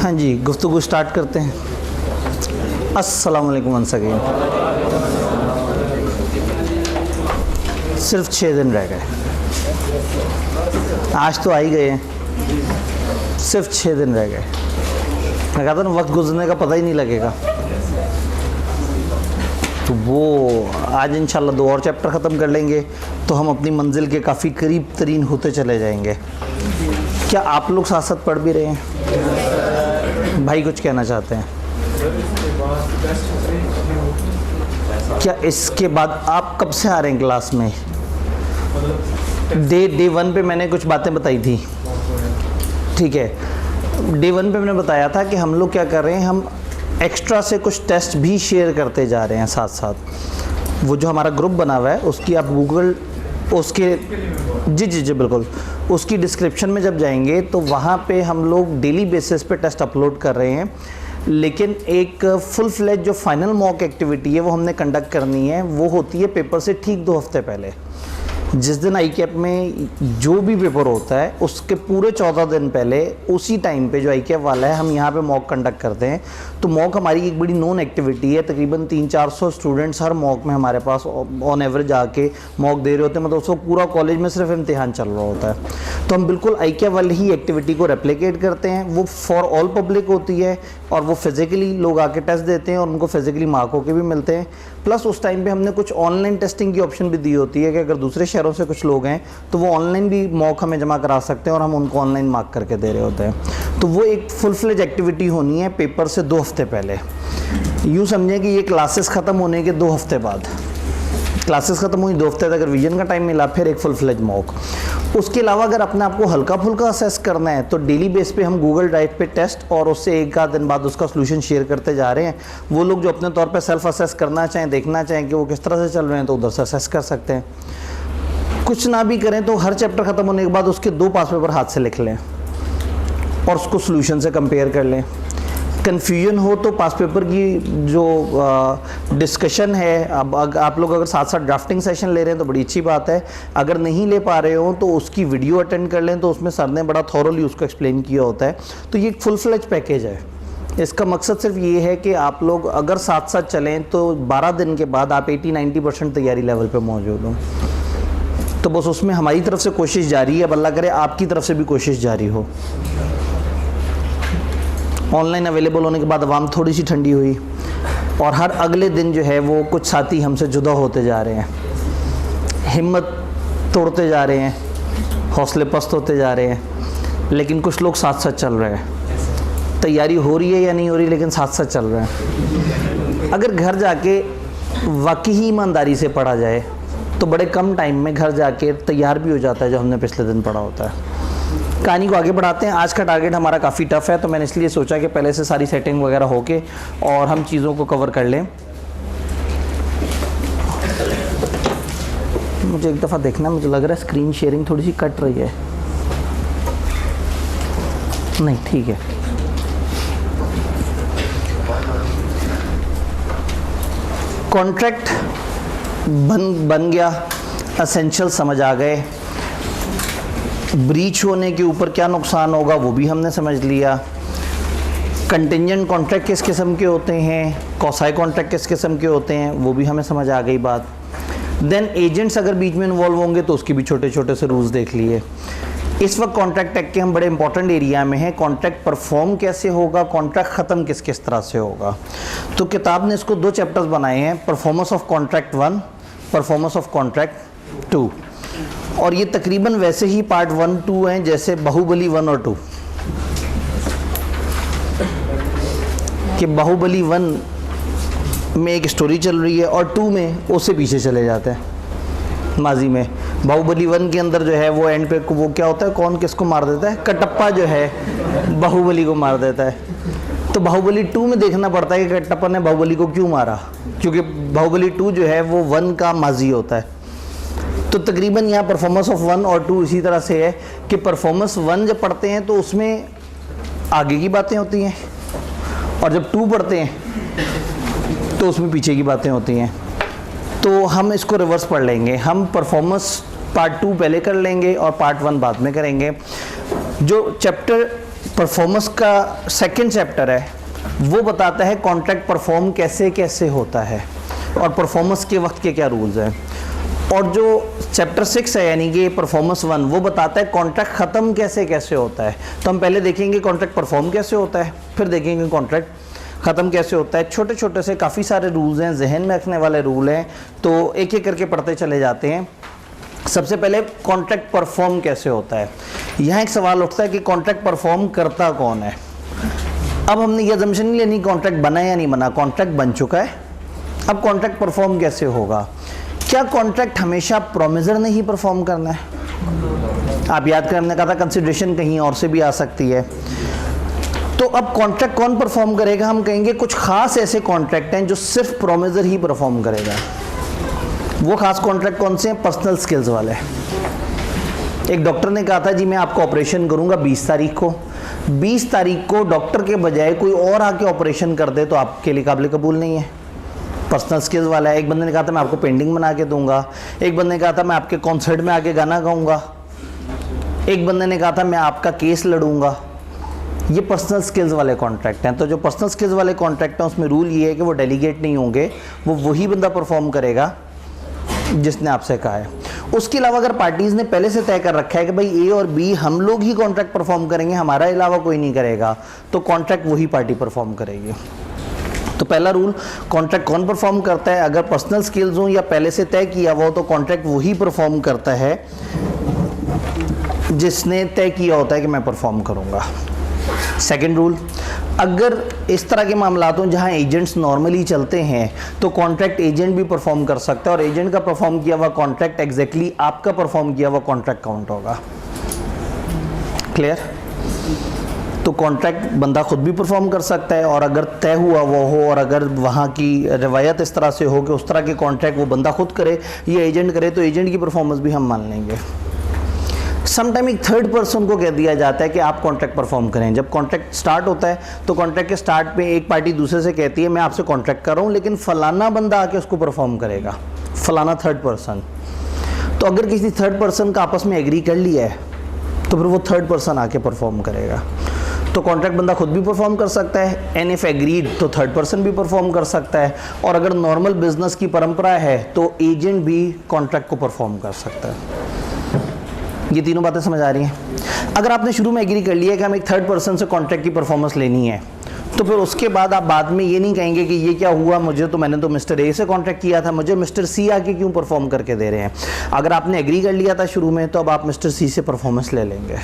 हाँ जी, गुफ्तगू स्टार्ट करते हैं। अस्सलाम वालेकुम वंस अगेन। सिर्फ 6 दिन रह गए, आज तो आ ही गए हैं। सिर्फ 6 दिन रह गए। मैं कहता हूँ वक्त गुजरने का पता ही नहीं लगेगा। तो वो आज इंशाल्लाह 2 और चैप्टर ख़त्म कर लेंगे तो हम अपनी मंजिल के काफ़ी करीब तरीन होते चले जाएंगे। क्या आप लोग साथ साथ पढ़ भी रहे हैं? भाई कुछ कहना चाहते हैं? क्या इसके बाद आप कब से आ रहे हैं क्लास में? डे 1 पे मैंने कुछ बातें बताई थी, ठीक है। डे 1 पे मैंने बताया था कि हम लोग क्या कर रहे हैं, हम एक्स्ट्रा से कुछ टेस्ट भी शेयर करते जा रहे हैं साथ साथ। वो जो हमारा ग्रुप बना हुआ है उसकी आप गूगल उसके जी बिल्कुल, उसकी डिस्क्रिप्शन में जब जाएंगे तो वहाँ पे हम लोग डेली बेसिस पे टेस्ट अपलोड कर रहे हैं। लेकिन एक फुल फ्लेज जो फाइनल मॉक एक्टिविटी है वो हमने कंडक्ट करनी है, वो होती है पेपर से ठीक 2 हफ्ते पहले। जिस दिन आई कैप में जो भी पेपर होता है उसके पूरे 14 दिन पहले उसी टाइम पे जो आई कैप वाला है हम यहाँ पे मॉक कंडक्ट करते हैं। तो मॉक हमारी एक बड़ी नोन एक्टिविटी है। तकरीबन 300-400 स्टूडेंट्स हर मॉक में हमारे पास ऑन एवरेज आके मॉक दे रहे होते हैं। मतलब उसको पूरा कॉलेज में सिर्फ इम्तिहान चल रहा होता है। तो हम बिल्कुल आई कैप वाली ही एक्टिविटी को रेप्लिकेट करते हैं। वो फॉर ऑल पब्लिक होती है और वो फिज़िकली लोग आके टेस्ट देते हैं और उनको फिज़िकली मार्क होके भी मिलते हैं। प्लस उस टाइम पे हमने कुछ ऑनलाइन टेस्टिंग की ऑप्शन भी दी होती है कि अगर दूसरे शहरों से कुछ लोग हैं तो वो ऑनलाइन भी मॉक हमें जमा करा सकते हैं और हम उनको ऑनलाइन मार्क करके दे रहे होते हैं। तो वो एक फुल फ्लेज एक्टिविटी होनी है पेपर से 2 हफ्ते पहले। यूँ समझें कि ये क्लासेस ख़त्म होने के 2 हफ्ते बाद, क्लासेस ख़त्म हुई 2 हफ्ते तक रिवीजन का टाइम मिला, फिर एक फुल फ्लेज मॉक। उसके अलावा अगर अपने आप को हल्का फुल्का असेस करना है तो डेली बेस पे हम गूगल ड्राइव पे टेस्ट और उससे एक आध दिन बाद उसका सॉल्यूशन शेयर करते जा रहे हैं। वो लोग जो अपने तौर पे सेल्फ असेस करना चाहें, देखना चाहें कि वो किस तरह से चल रहे हैं, तो उधर से असेस कर सकते हैं। कुछ ना भी करें तो हर चैप्टर ख़त्म होने के बाद उसके 2 पास पेपर हाथ से लिख लें और उसको सॉल्यूशन से कंपेयर कर लें। कन्फ्यूजन हो तो पास पेपर की जो डिस्कशन है, अब आप लोग अगर साथ साथ ड्राफ्टिंग सेशन ले रहे हैं तो बड़ी अच्छी बात है। अगर नहीं ले पा रहे हो तो उसकी वीडियो अटेंड कर लें, तो उसमें सर ने बड़ा थॉरली उसको एक्सप्लेन किया होता है। तो ये एक फुल फ्लेज पैकेज है। इसका मकसद सिर्फ ये है कि आप लोग अगर साथ साथ चलें तो 12 दिन के बाद आप 80-90% तैयारी लेवल पर मौजूद हो। तो बस उसमें हमारी तरफ से कोशिश जारी है। अब अल्लाह करे आपकी तरफ से भी कोशिश जारी हो। ऑनलाइन अवेलेबल होने के बाद आवाम थोड़ी सी ठंडी हुई और हर अगले दिन जो है वो कुछ साथी हमसे जुदा होते जा रहे हैं, हिम्मत तोड़ते जा रहे हैं, हौसले पस्त होते जा रहे हैं। लेकिन कुछ लोग साथ साथ चल रहे हैं। तैयारी हो रही है या नहीं हो रही, लेकिन साथ साथ चल रहे हैं। अगर घर जाके वाकई ही ईमानदारी से पढ़ा जाए तो बड़े कम टाइम में घर जाके तैयार भी हो जाता है जो हमने पिछले दिन पढ़ा होता है। कहानी को आगे बढ़ाते हैं। आज का टारगेट हमारा काफ़ी टफ है, तो मैंने इसलिए सोचा कि पहले से सारी सेटिंग वगैरह होके और हम चीज़ों को कवर कर लें। मुझे एक दफ़ा देखना, मुझे लग रहा है स्क्रीन शेयरिंग थोड़ी सी कट रही है। नहीं, ठीक है। कॉन्ट्रैक्ट बन गया, एसेंशियल समझ आ गए। ब्रीच होने के ऊपर क्या नुकसान होगा वो भी हमने समझ लिया। कंटिंजेंट कॉन्ट्रैक्ट किस किस्म के होते हैं, कॉसाई कॉन्ट्रैक्ट किस किस्म के होते हैं, वो भी हमें समझ आ गई बात। देन एजेंट्स अगर बीच में इन्वॉल्व होंगे तो उसकी भी छोटे छोटे से रूल्स देख लिए। इस वक्त कॉन्ट्रैक्ट एक्ट के हम बड़े इंपॉर्टेंट एरिया में हैं। कॉन्ट्रैक्ट परफॉर्म कैसे होगा, कॉन्ट्रैक्ट ख़त्म किस किस तरह से होगा। तो किताब ने इसको 2 चैप्टर्स बनाए हैं, performance of contract 1, performance of contract 2। और ये तकरीबन वैसे ही पार्ट 1-2 हैं जैसे बाहुबली 1 और 2। कि बाहुबली 1 में एक स्टोरी चल रही है और 2 में उससे पीछे चले जाते हैं माजी में। बाहुबली 1 के अंदर जो है वो एंड पे वो क्या होता है, कौन किसको मार देता है, कटप्पा जो है बाहुबली को मार देता है। तो बाहुबली 2 में देखना पड़ता है कि कटप्पा ने बाहुबली को क्यों मारा, क्योंकि बाहुबली 2 जो है वो 1 का माजी होता है। तो तकरीबन यहाँ परफॉर्मेंस ऑफ 1 और 2 इसी तरह से है कि परफॉर्मेंस 1 जब पढ़ते हैं तो उसमें आगे की बातें होती हैं और जब 2 पढ़ते हैं तो उसमें पीछे की बातें होती हैं। तो हम इसको रिवर्स पढ़ लेंगे। हम परफॉर्मेंस पार्ट 2 पहले कर लेंगे और पार्ट 1 बाद में करेंगे। जो चैप्टर परफॉर्मेंस का सेकंड चैप्टर है, वो बताता है कॉन्ट्रैक्ट परफॉर्म कैसे कैसे होता है और परफॉर्मेंस के वक्त के क्या रूल्स हैं। और जो चैप्टर 6 है यानी कि परफॉर्मेंस 1, वो बताता है कॉन्ट्रैक्ट ख़त्म कैसे कैसे होता है। तो हम पहले देखेंगे कॉन्ट्रैक्ट परफॉर्म कैसे होता है, फिर देखेंगे कॉन्ट्रैक्ट ख़त्म कैसे होता है। छोटे छोटे से काफ़ी सारे रूल्स हैं, जहन में रखने वाले रूल हैं, तो एक एक करके पढ़ते चले जाते हैं। सबसे पहले कॉन्ट्रैक्ट परफॉर्म कैसे होता है। यहाँ एक सवाल उठता है कि कॉन्ट्रैक्ट परफॉर्म करता कौन है। अब हमने ये अजम्पशन नहीं लेनी कॉन्ट्रैक्ट बना या नहीं बना, कॉन्ट्रैक्ट बन चुका है, अब कॉन्ट्रैक्ट परफॉर्म कैसे होगा। क्या कॉन्ट्रैक्ट हमेशा प्रोमिसर ने ही परफॉर्म करना है? आप याद करने का था कंसिडरेशन कहीं और से भी आ सकती है। तो अब कॉन्ट्रैक्ट कौन परफॉर्म करेगा? हम कहेंगे कुछ खास ऐसे कॉन्ट्रैक्ट हैं जो सिर्फ प्रोमिसर ही परफॉर्म करेगा। वो खास कॉन्ट्रैक्ट कौन से हैं? पर्सनल स्किल्स वाले। एक डॉक्टर ने कहा था जी मैं आपका ऑपरेशन करूंगा 20 तारीख को, 20 तारीख को डॉक्टर के बजाय कोई और आके ऑपरेशन कर दे तो आपके लिए काबिल कबूल नहीं है। पर्सनल स्किल्स वाला है। एक बंदे ने कहा था मैं आपको पेंटिंग बना के दूंगा, एक बंदे ने कहा था मैं आपके कॉन्सर्ट में आके गाना गाऊंगा, एक बंदे ने कहा था मैं आपका केस लड़ूंगा। ये पर्सनल स्किल्स वाले कॉन्ट्रैक्ट हैं। तो जो पर्सनल स्किल्स वाले कॉन्ट्रैक्ट हैं उसमें रूल ये है कि वो डेलीगेट नहीं होंगे, वो वही बंदा परफॉर्म करेगा जिसने आपसे कहा है। उसके अलावा अगर पार्टीज़ ने पहले से तय कर रखा है कि भाई ए और बी हम लोग ही कॉन्ट्रैक्ट परफॉर्म करेंगे, हमारा अलावा कोई नहीं करेगा, तो कॉन्ट्रैक्ट वही पार्टी परफॉर्म करेगी। तो पहला रूल, कॉन्ट्रैक्ट कौन परफॉर्म करता है? अगर पर्सनल स्किल्स हो या पहले से तय किया हुआ हो तो कॉन्ट्रैक्ट वही परफॉर्म करता है जिसने तय किया होता है कि मैं परफॉर्म करूँगा। सेकेंड रूल, अगर इस तरह के मामलात हों जहां एजेंट्स नॉर्मली चलते हैं तो कॉन्ट्रैक्ट एजेंट भी परफॉर्म कर सकता है और एजेंट का परफॉर्म किया हुआ कॉन्ट्रैक्ट एग्जैक्टली आपका परफॉर्म किया हुआ कॉन्ट्रैक्ट काउंट होगा। क्लियर? तो कॉन्ट्रैक्ट बंदा खुद भी परफॉर्म कर सकता है और अगर तय हुआ वो हो और अगर वहाँ की रवायत इस तरह से हो कि उस तरह के कॉन्ट्रैक्ट वो बंदा खुद करे या एजेंट करे तो एजेंट की परफॉर्मेंस भी हम मान लेंगे। समटाइम एक थर्ड पर्सन को कह दिया जाता है कि आप कॉन्ट्रैक्ट परफॉर्म करें। जब कॉन्ट्रैक्ट स्टार्ट होता है तो कॉन्ट्रैक्ट के स्टार्ट पे एक पार्टी दूसरे से कहती है मैं आपसे कॉन्ट्रैक्ट कर रहा हूँ लेकिन फलाना बंदा आके उसको परफॉर्म करेगा, फलाना थर्ड पर्सन। तो अगर किसी थर्ड पर्सन का आपस में एग्री कर लिया है तो फिर वो थर्ड पर्सन आके परफॉर्म करेगा। तो कॉन्ट्रैक्ट बंदा खुद भी परफॉर्म कर सकता है, एंड इफ एग्रीड तो थर्ड पर्सन भी परफॉर्म कर सकता है, और अगर नॉर्मल बिजनेस की परंपरा है तो एजेंट भी कॉन्ट्रैक्ट को परफॉर्म कर सकता है। ये तीनों बातें समझ आ रही हैं? अगर आपने शुरू में एग्री कर लिया कि हम एक थर्ड पर्सन से कॉन्ट्रैक्ट की परफॉर्मेंस लेनी है तो फिर उसके बाद आप बाद में ये नहीं कहेंगे कि ये क्या हुआ, मैंने तो मिस्टर ए से कॉन्ट्रैक्ट किया था, मुझे मिस्टर सी आके क्यों परफॉर्म करके दे रहे हैं। अगर आपने एग्री कर लिया था शुरू में तो अब आप मिस्टर सी से परफॉर्मेंस ले लेंगे।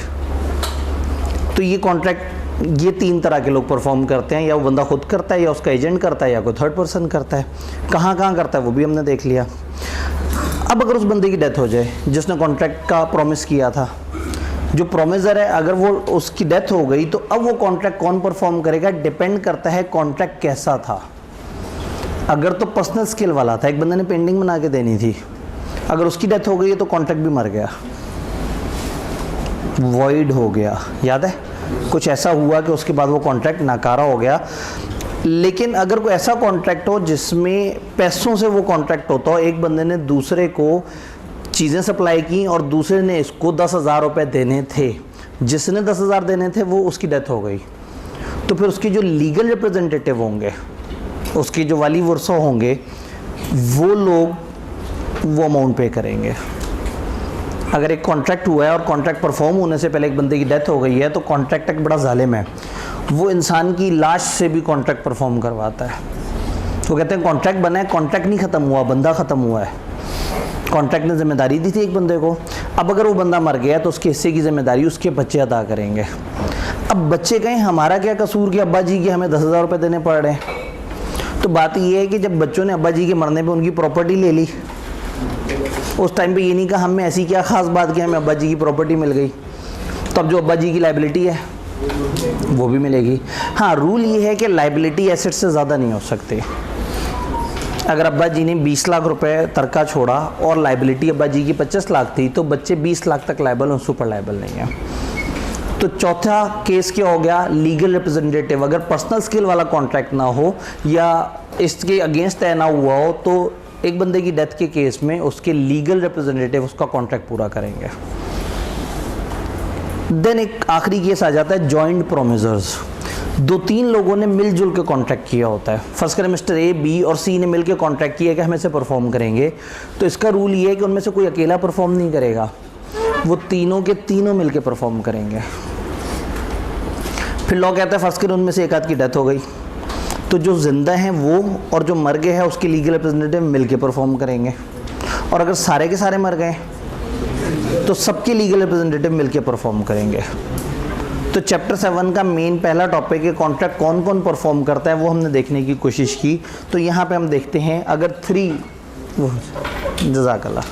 तो ये कॉन्ट्रैक्ट ये तीन तरह के लोग परफॉर्म करते हैं, या वो बंदा खुद करता है या उसका एजेंट करता है या कोई थर्ड पर्सन करता है। कहाँ कहाँ करता है वो भी हमने देख लिया। अब अगर उस बंदे की डेथ हो जाए जिसने कॉन्ट्रैक्ट का प्रॉमिस किया था, जो प्रोमिसर है, अगर वो उसकी डेथ हो गई तो अब वो कॉन्ट्रैक्ट कौन परफॉर्म करेगा? डिपेंड करता है कॉन्ट्रैक्ट कैसा था। अगर तो पर्सनल स्किल वाला था, एक बंदे ने पेंटिंग बना के देनी थी, अगर उसकी डेथ हो गई तो कॉन्ट्रैक्ट भी मर गया, वॉइड हो गया। याद है कुछ ऐसा हुआ कि उसके बाद वो कॉन्ट्रैक्ट नाकारा हो गया। लेकिन अगर कोई ऐसा कॉन्ट्रैक्ट हो जिसमें पैसों से वो कॉन्ट्रैक्ट होता हो, एक बंदे ने दूसरे को चीज़ें सप्लाई की और दूसरे ने इसको 10,000 रुपये देने थे, जिसने 10,000 देने थे वो उसकी डेथ हो गई, तो फिर उसके जो लीगल रिप्रेजेंटेटिव होंगे, उसके जो वाली वर्सो होंगे, वो लोग वो अमाउंट पे करेंगे। अगर एक कॉन्ट्रैक्ट हुआ है और कॉन्ट्रैक्ट परफॉर्म होने से पहले एक बंदे की डेथ हो गई है तो कॉन्ट्रैक्ट एक बड़ा जालिम है, वो इंसान की लाश से भी कॉन्ट्रैक्ट परफॉर्म करवाता है। वो कहते हैं कॉन्ट्रैक्ट बना है, कॉन्ट्रैक्ट नहीं ख़त्म हुआ, बंदा ख़त्म हुआ है। कॉन्ट्रैक्ट ने जिम्मेदारी दी थी एक बंदे को, अब अगर वो बंदा मर गया तो उसके हिस्से की जिम्मेदारी उसके बच्चे अदा करेंगे। अब बच्चे कहें हमारा क्या कसूर कि अब्बा जी के हमें 10,000 रुपये देने पड़ रहे हैं। तो बात ये है कि जब बच्चों ने अब्बा जी के मरने पे उनकी प्रॉपर्टी ले ली, उस टाइम पे ये नहीं कहा हमें ऐसी क्या ख़ास बात कि हमें अब्बा जी की प्रॉपर्टी मिल गई, तो अब जो अब्बा जी की लाइबिलिटी है वो भी मिलेगी। हाँ, रूल ये है कि लाइबिलिटी एसेट से ज़्यादा नहीं हो सकती। अगर अब्बा जी ने 20 लाख रुपए तरका छोड़ा और लाइबिलिटी अब्बा जी की 25 लाख थी तो बच्चे 20 लाख तक लाइबल और सुपर लाइबल नहीं है। तो चौथा केस क्या हो गया? Legal representative. अगर पर्सनल स्किल वाला कॉन्ट्रैक्ट ना हो या इसके अगेंस्ट तय ना हुआ हो तो एक बंदे की डेथ के केस में उसके लीगल रिप्रेजेंटेटिव उसका कॉन्ट्रैक्ट पूरा करेंगे। देन एक आखिरी केस आ जाता है जॉइंट प्रोमिसर्स। 2-3 लोगों ने मिलजुल के कॉन्ट्रैक्ट किया होता है। फर्स्ट करें मिस्टर ए, बी और सी ने मिलकर कॉन्ट्रैक्ट किया कि हम ऐसे परफॉर्म करेंगे, तो इसका रूल ये है कि उनमें से कोई अकेला परफॉर्म नहीं करेगा, वो तीनों के तीनों मिलकर परफॉर्म करेंगे। फिर लॉ कहता है फर्स्ट करें उनमें से एक आध की डेथ हो गई, तो जो जिंदा हैं वो और जो मर गए हैं उसके लीगल रिप्रेजेंटेटिव मिलके परफॉर्म करेंगे। और अगर सारे के सारे मर गए तो सबके लीगल रिप्रेजेंटेटिव मिलके परफॉर्म करेंगे। तो चैप्टर 7 का मेन पहला टॉपिक है कॉन्ट्रैक्ट कौन कौन परफॉर्म करता है, वो हमने देखने की कोशिश की। तो यहाँ पे हम देखते हैं अगर 3 जज़ाकल्लाह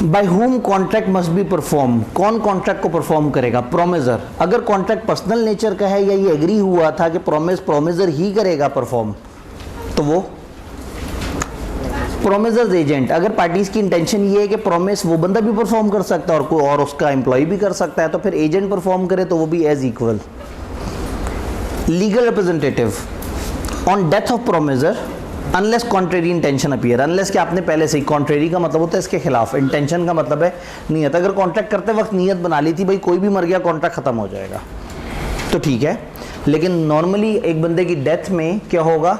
by whom contract must be perform, कौन कॉन्ट्रैक्ट को परफॉर्म करेगा? प्रोमिसर। अगर कॉन्ट्रैक्ट पर्सनल नेचर का है या ये एग्री हुआ था कि प्रोमिसर ही करेगा परफॉर्म, तो वो प्रोमिसर्स एजेंट। अगर पार्टीज की इंटेंशन ये है कि प्रोमिस वो बंदा भी परफॉर्म कर सकता है और कोई और उसका एम्प्लॉय भी कर सकता है, तो फिर एजेंट परफॉर्म करे तो वो भी as equal. Legal representative on death of promisor unless contrary intention appear, unless कि आपने पहले से ही, कॉन्ट्रेरी का मतलब होता है इसके खिलाफ, इंटेंशन का मतलब है नीयत। अगर कॉन्ट्रैक्ट करते वक्त नीयत बना ली थी भाई कोई भी मर गया कॉन्ट्रैक्ट खत्म हो जाएगा, तो ठीक है। लेकिन नॉर्मली एक बंदे की डेथ में क्या होगा,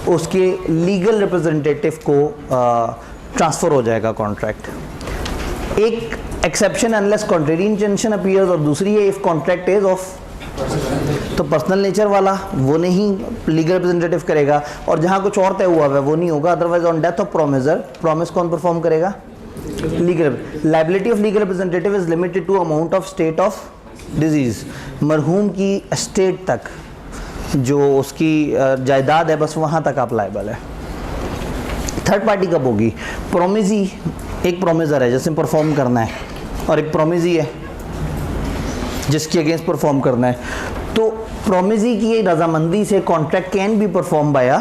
उसके लीगल रिप्रेजेंटेटिव को ट्रांसफ़र हो जाएगा कॉन्ट्रैक्ट। एक exception unless contrary intention appears, और दूसरी है इफ़ कॉन्ट्रैक्ट इज ऑफ, तो पर्सनल नेचर वाला वो नहीं लीगल रिप्रेजेंटेटिव करेगा, और जहाँ कुछ और तय हुआ है वो नहीं होगा। Otherwise on death of promisor promise कौन परफॉर्म करेगा? Legal. Liability of legal representative is limited to amount of state of disease, मरहूम की स्टेट तक जो उसकी जायदाद है बस वहाँ तक आप लायबल है। थर्ड पार्टी कब होगी? प्रोमिजी, एक प्रोमिसर है जिसने परफॉर्म करना है और एक प्रोमिजी है जिसके अगेंस्ट परफॉर्म करना है। तो प्रोमिजी की रजामंदी से contract can be perform by a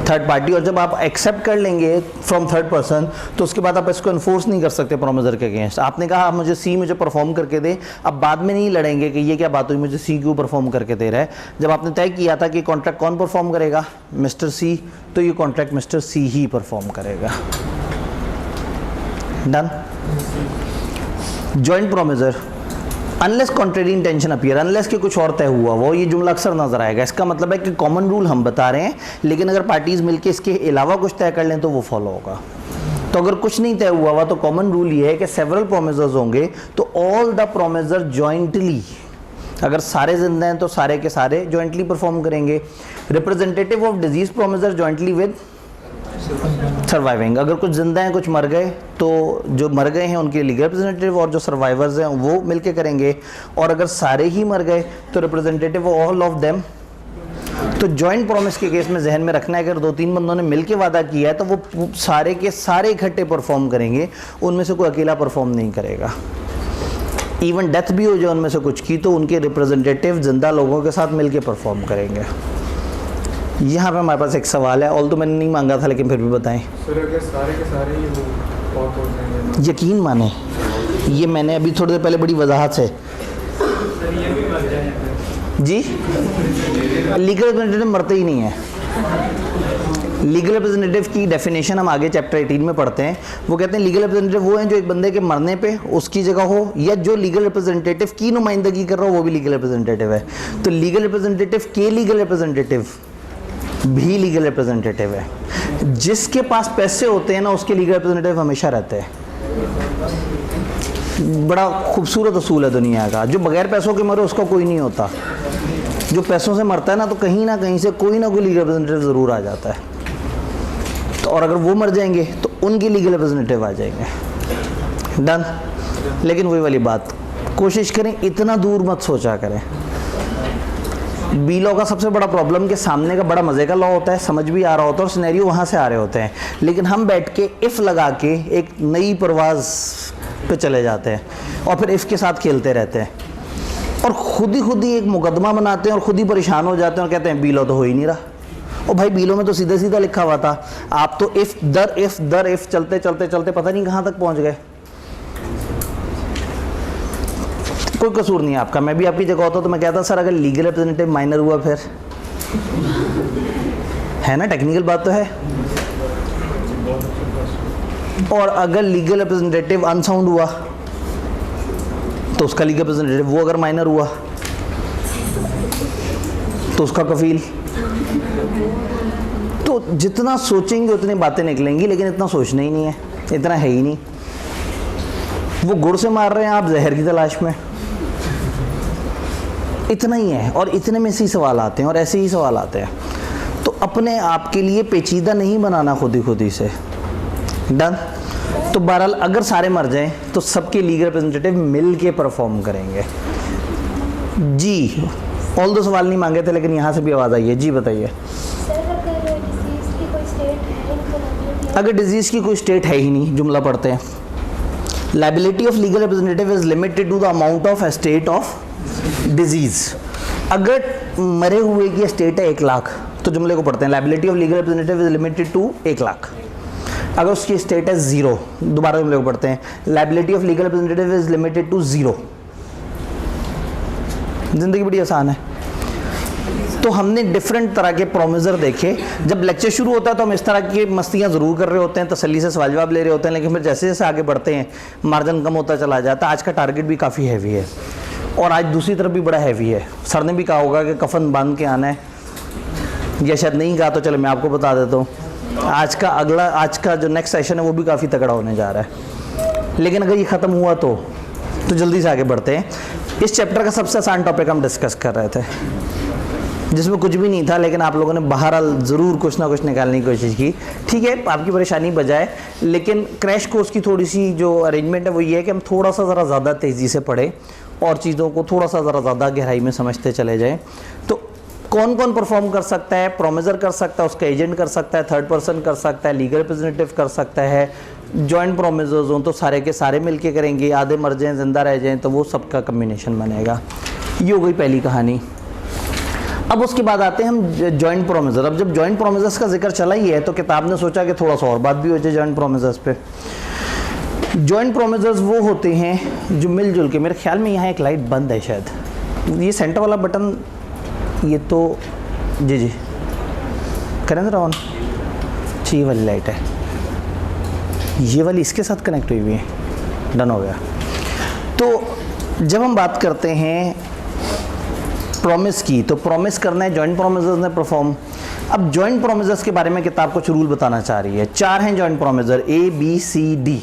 third party, और जब आप एक्सेप्ट कर लेंगे फ्रॉम थर्ड पर्सन तो उसके बाद आप इसको इन्फोर्स नहीं कर सकते प्रोमिसर के अगेंस्ट। आपने कहा आप मुझे सी मुझे परफॉर्म करके दे, अब बाद में नहीं लड़ेंगे कि ये क्या बात हुई, मुझे सी क्यों परफॉर्म करके दे रहा है। जब आपने तय किया था कि कॉन्ट्रैक्ट कौन परफॉर्म करेगा, मिस्टर सी, तो ये कॉन्ट्रैक्ट मिस्टर सी ही परफॉर्म करेगा। Done. Joint promisor unless contrary intention appear, unless कि कुछ और तय हुआ, वो ये जुमला अक्सर नजर आएगा। इसका मतलब है कि कॉमन रूल हम बता रहे हैं, लेकिन अगर पार्टीज मिलके इसके अलावा कुछ तय कर लें तो वो फॉलो होगा। तो अगर कुछ नहीं तय हुआ हुआ तो कॉमन रूल ये है कि सेवरल प्रोमिसर्स होंगे, तो ऑल द प्रोमिसर जॉइंटली, अगर सारे जिंदा हैं तो सारे के सारे जॉइंटली परफॉर्म करेंगे। Representative of disease promisor jointly with surviving, अगर कुछ जिंदा हैं कुछ मर गए तो जो मर गए हैं उनके लीगल रिप्रेजेंटेटिव और जो सर्वाइवर्स हैं वो मिलके करेंगे, और अगर सारे ही मर गए तो रिप्रेजेंटेटिव ऑल ऑफ देम। तो जॉइंट प्रॉमिस के केस में जहन में रखना है, अगर 2-3 बंदों ने मिलके वादा किया है तो वो सारे के सारे इकट्ठे परफॉर्म करेंगे, उनमें से कोई अकेला परफॉर्म नहीं करेगा। इवन डेथ भी हो जाए उनमें से कुछ की तो उनके रिप्रेजेंटेटिव जिंदा लोगों के साथ मिलके परफॉर्म करेंगे। यहाँ पे हमारे पास एक सवाल है, ऑल तो मैंने नहीं मांगा था लेकिन फिर भी बताएं। सर अगर सारे के सारे ही वो यकीन माने, ये मैंने अभी थोड़ी देर पहले बड़ी वजाहत से जी, लीगल रिप्रेजेंटेटिव मरते ही नहीं है। लीगल रिप्रेजेंटेटिव की डेफिनेशन हम आगे चैप्टर 18 में पढ़ते हैं। वो कहते हैं लीगल रिप्रेजेंटेटिव वो हैं जो एक बंदे के मरने पे उसकी जगह हो, या जो लीगल रिप्रेजेंटेटिव की नुमाइंदगी कर रहा हो वो भी लीगल रिप्रेजेंटेटिव है। तो लीगल रिप्रेजेंटेटिव के लीगल रिप्रेजेंटेटिव भी लीगल रिप्रेजेंटेटिव है। जिसके पास पैसे होते हैं ना उसके लीगल रिप्रेजेंटेटिव हमेशा रहते हैं। बड़ा खूबसूरत असूल है दुनिया का, जो बगैर पैसों के मरे उसका कोई नहीं होता। जो पैसों से मरता है ना तो कहीं ना कहीं से कोई ना कोई लीगल रिप्रेजेंटेटिव ज़रूर आ जाता है। तो और अगर वो मर जाएंगे तो उनके लीगल रिप्रेजेंटेटिव आ जाएंगे। डन। लेकिन वही वाली बात, कोशिश करें इतना दूर मत सोचा करें। बी लॉ का सबसे बड़ा प्रॉब्लम कि सामने का बड़ा मज़े का लॉ होता है, समझ भी आ रहा होता है और सिनेरियो वहाँ से आ रहे होते हैं, लेकिन हम बैठ के इफ़ लगा के एक नई परवाज़ पे चले जाते हैं और फिर इफ़ के साथ खेलते रहते हैं और खुद ही एक मुकदमा बनाते हैं और खुद ही परेशान हो जाते हैं और कहते हैं बी लॉ तो हो ही नहीं रहा। और भाई बी लॉ में तो सीधा सीधा लिखा हुआ था, आप तो इफ़ दर इफ़ चलते चलते चलते पता नहीं कहाँ तक पहुँच गए। कोई कसूर नहीं है आपका, मैं भी आपकी जगह होता तो मैं कहता सर अगर लीगल रिप्रेजेंटेटिव माइनर हुआ फिर, है ना, टेक्निकल बात तो है। और अगर लीगल रिप्रेजेंटेटिव अनसाउंड हुआ तो उसका लीगल रिप्रेजेंटेटिव, वो अगर माइनर हुआ तो उसका कफील। तो जितना सोचेंगे उतनी बातें निकलेंगी, लेकिन इतना सोचना ही नहीं है, इतना है ही नहीं। वो गुड़ से मार रहे हैं, आप जहर की तलाश में, इतना ही है। और इतने में से ही सवाल आते हैं और ऐसे ही सवाल आते हैं। तो अपने आप के लिए पेचीदा नहीं बनाना खुद ही से। डन। तो बहरहाल अगर सारे मर जाएं तो सबके लीगल रिप्रेजेंटेटिव मिल के परफॉर्म करेंगे। जी, ऑल दो सवाल नहीं मांगे थे, लेकिन यहाँ से भी आवाज़ आई है। जी बताइए। अगर डिजीज़ की कोई स्टेट है ही नहीं, जुमला पढ़ते हैं, liability of legal representative is limited to the amount of state of disease. अगर मरे हुए की स्टेट है 1 लाख, तो जुमले को पढ़ते हैं, liability of legal representative is limited to 1 lakh. अगर उसकी स्टेट है 0, दोबारा जुमले को पढ़ते हैं, liability of legal representative is limited to 0। जिंदगी बड़ी आसान है। तो हमने डिफरेंट तरह के प्रोमिजर देखे। जब लेक्चर शुरू होता है तो हम इस तरह की मस्तियाँ ज़रूर कर रहे होते हैं, तसल्ली से सवाल जवाब ले रहे होते हैं, लेकिन फिर जैसे जैसे आगे बढ़ते हैं मार्जिन कम होता चला जाता है। आज का टारगेट भी काफ़ी हैवी है और आज दूसरी तरफ भी बड़ा हैवी है। सर ने भी कहा होगा कि कफन बांध के आना है, या शायद नहीं कहा, तो चलो मैं आपको बता देता हूँ। आज का जो नेक्स्ट सेशन है वो भी काफ़ी तगड़ा होने जा रहा है। लेकिन अगर ये ख़त्म हुआ तो जल्दी से आगे बढ़ते हैं। इस चैप्टर का सबसे आसान टॉपिक हम डिस्कस कर रहे थे, जिसमें कुछ भी नहीं था, लेकिन आप लोगों ने बहरहाल ज़रूर कुछ ना कुछ निकालने की कोशिश की। ठीक है, आपकी परेशानी बजाए, लेकिन क्रैश कोर्स की थोड़ी सी जो अरेंजमेंट है वो ये है कि हम थोड़ा सा ज़रा ज़्यादा तेज़ी से पढ़ें और चीज़ों को थोड़ा सा ज़रा ज़्यादा गहराई में समझते चले जाएँ। तो कौन कौन परफॉर्म कर सकता है? प्रोमिजर कर सकता है, उसका एजेंट कर सकता है, थर्ड पर्सन कर सकता है, लीगल रिप्रेजेंटेटिव कर सकता है। जॉइंट प्रोमिजर्स हों तो सारे के सारे मिलके करेंगे, आधे मर जाएं जिंदा रह जाएं तो वो सबका कम्बिनेशन बनेगा। ये हो गई पहली कहानी। अब उसके बाद आते हैं हम जॉइंट प्रोमिजर। अब जब जॉइंट प्रोमिजर्स का जिक्र चला ही है तो किताब ने सोचा कि थोड़ा सा और बात भी हो जाए जॉइंट प्रोमिजर्स पे। जॉइंट प्रोमिजर्स वो होते हैं जो मिलजुल के, मेरे ख्याल में यहाँ एक लाइट बंद है शायद, ये सेंटर वाला बटन, ये तो जी करें ज़रा ऑन। ये वाली लाइट है, ये वाली इसके साथ कनेक्ट हुई हुई है। डन हो गया। तो जब हम बात करते हैं प्रॉमिस की, तो प्रॉमिस करना है जॉइंट प्रोमिजर्स ने परफॉर्म। अब जॉइंट प्रोमिजर्स के बारे में किताब कुछ रूल बताना चाह रही है। 4 हैं joint promisor, A, B, C, D।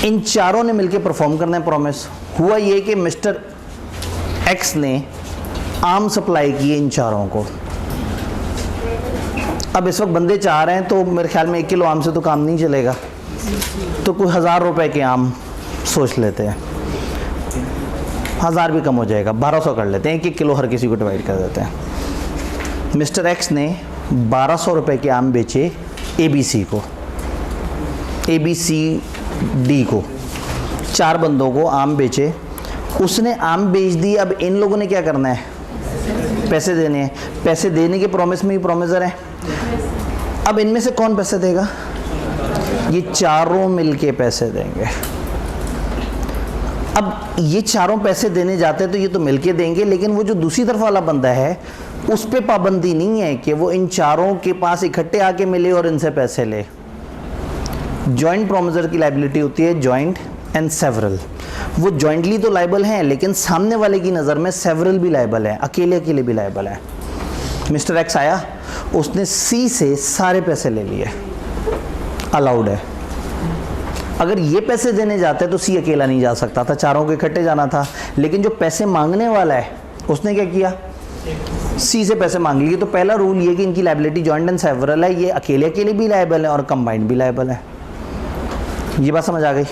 इन चारों ने मिलकर परफॉर्म करना है प्रॉमिस। हुआ ये कि मिस्टर X ने आम सप्लाई किए इन चारों को। अब इस वक्त बंदे 4 हैं तो मेरे ख्याल में 1 किलो आम से तो काम नहीं चलेगा, तो कोई 1000 रुपए के आम सोच लेते हैं, 1000 भी कम हो जाएगा, 1200 कर लेते हैं, 1 किलो हर किसी को डिवाइड कर देते हैं। मिस्टर एक्स ने 1200 रुपए के आम बेचे ABC को, ABCD को, 4 बंदों को आम बेचे। उसने आम बेच दिए। अब इन लोगों ने क्या करना है? पैसे देने हैं। पैसे देने के प्रॉमिस में ही प्रोमिजर है। अब इनमें से कौन पैसे देगा? ये चारों मिलके पैसे देंगे। अब ये चारों पैसे देने जाते हैं तो ये तो मिलके देंगे, लेकिन वो जो दूसरी तरफ वाला बंदा है उस पे पाबंदी नहीं है कि वो इन चारों के पास इकट्ठे आके मिले और इनसे पैसे ले। जॉइंट प्रोमिजर की लायबिलिटी होती है जॉइंट एंड सेवरल। वो जॉइंटली तो लायबल हैं, लेकिन सामने वाले की नज़र में सेवरल भी लायबल है, अकेले भी लायबल है। मिस्टर एक्स आया, उसने C से सारे पैसे ले लिए, अलाउड है। अगर ये पैसे देने जाते तो C अकेला नहीं जा सकता था, चारों को इकट्ठे जाना था। लेकिन जो पैसे मांगने वाला है उसने क्या किया? C से पैसे मांग लिए। तो पहला रूल ये कि इनकी लायबिलिटी जॉइंट एंड सेवरल है, ये अकेले भी लायबल है और कंबाइंड भी लायबल है। ये बात समझ आ गई?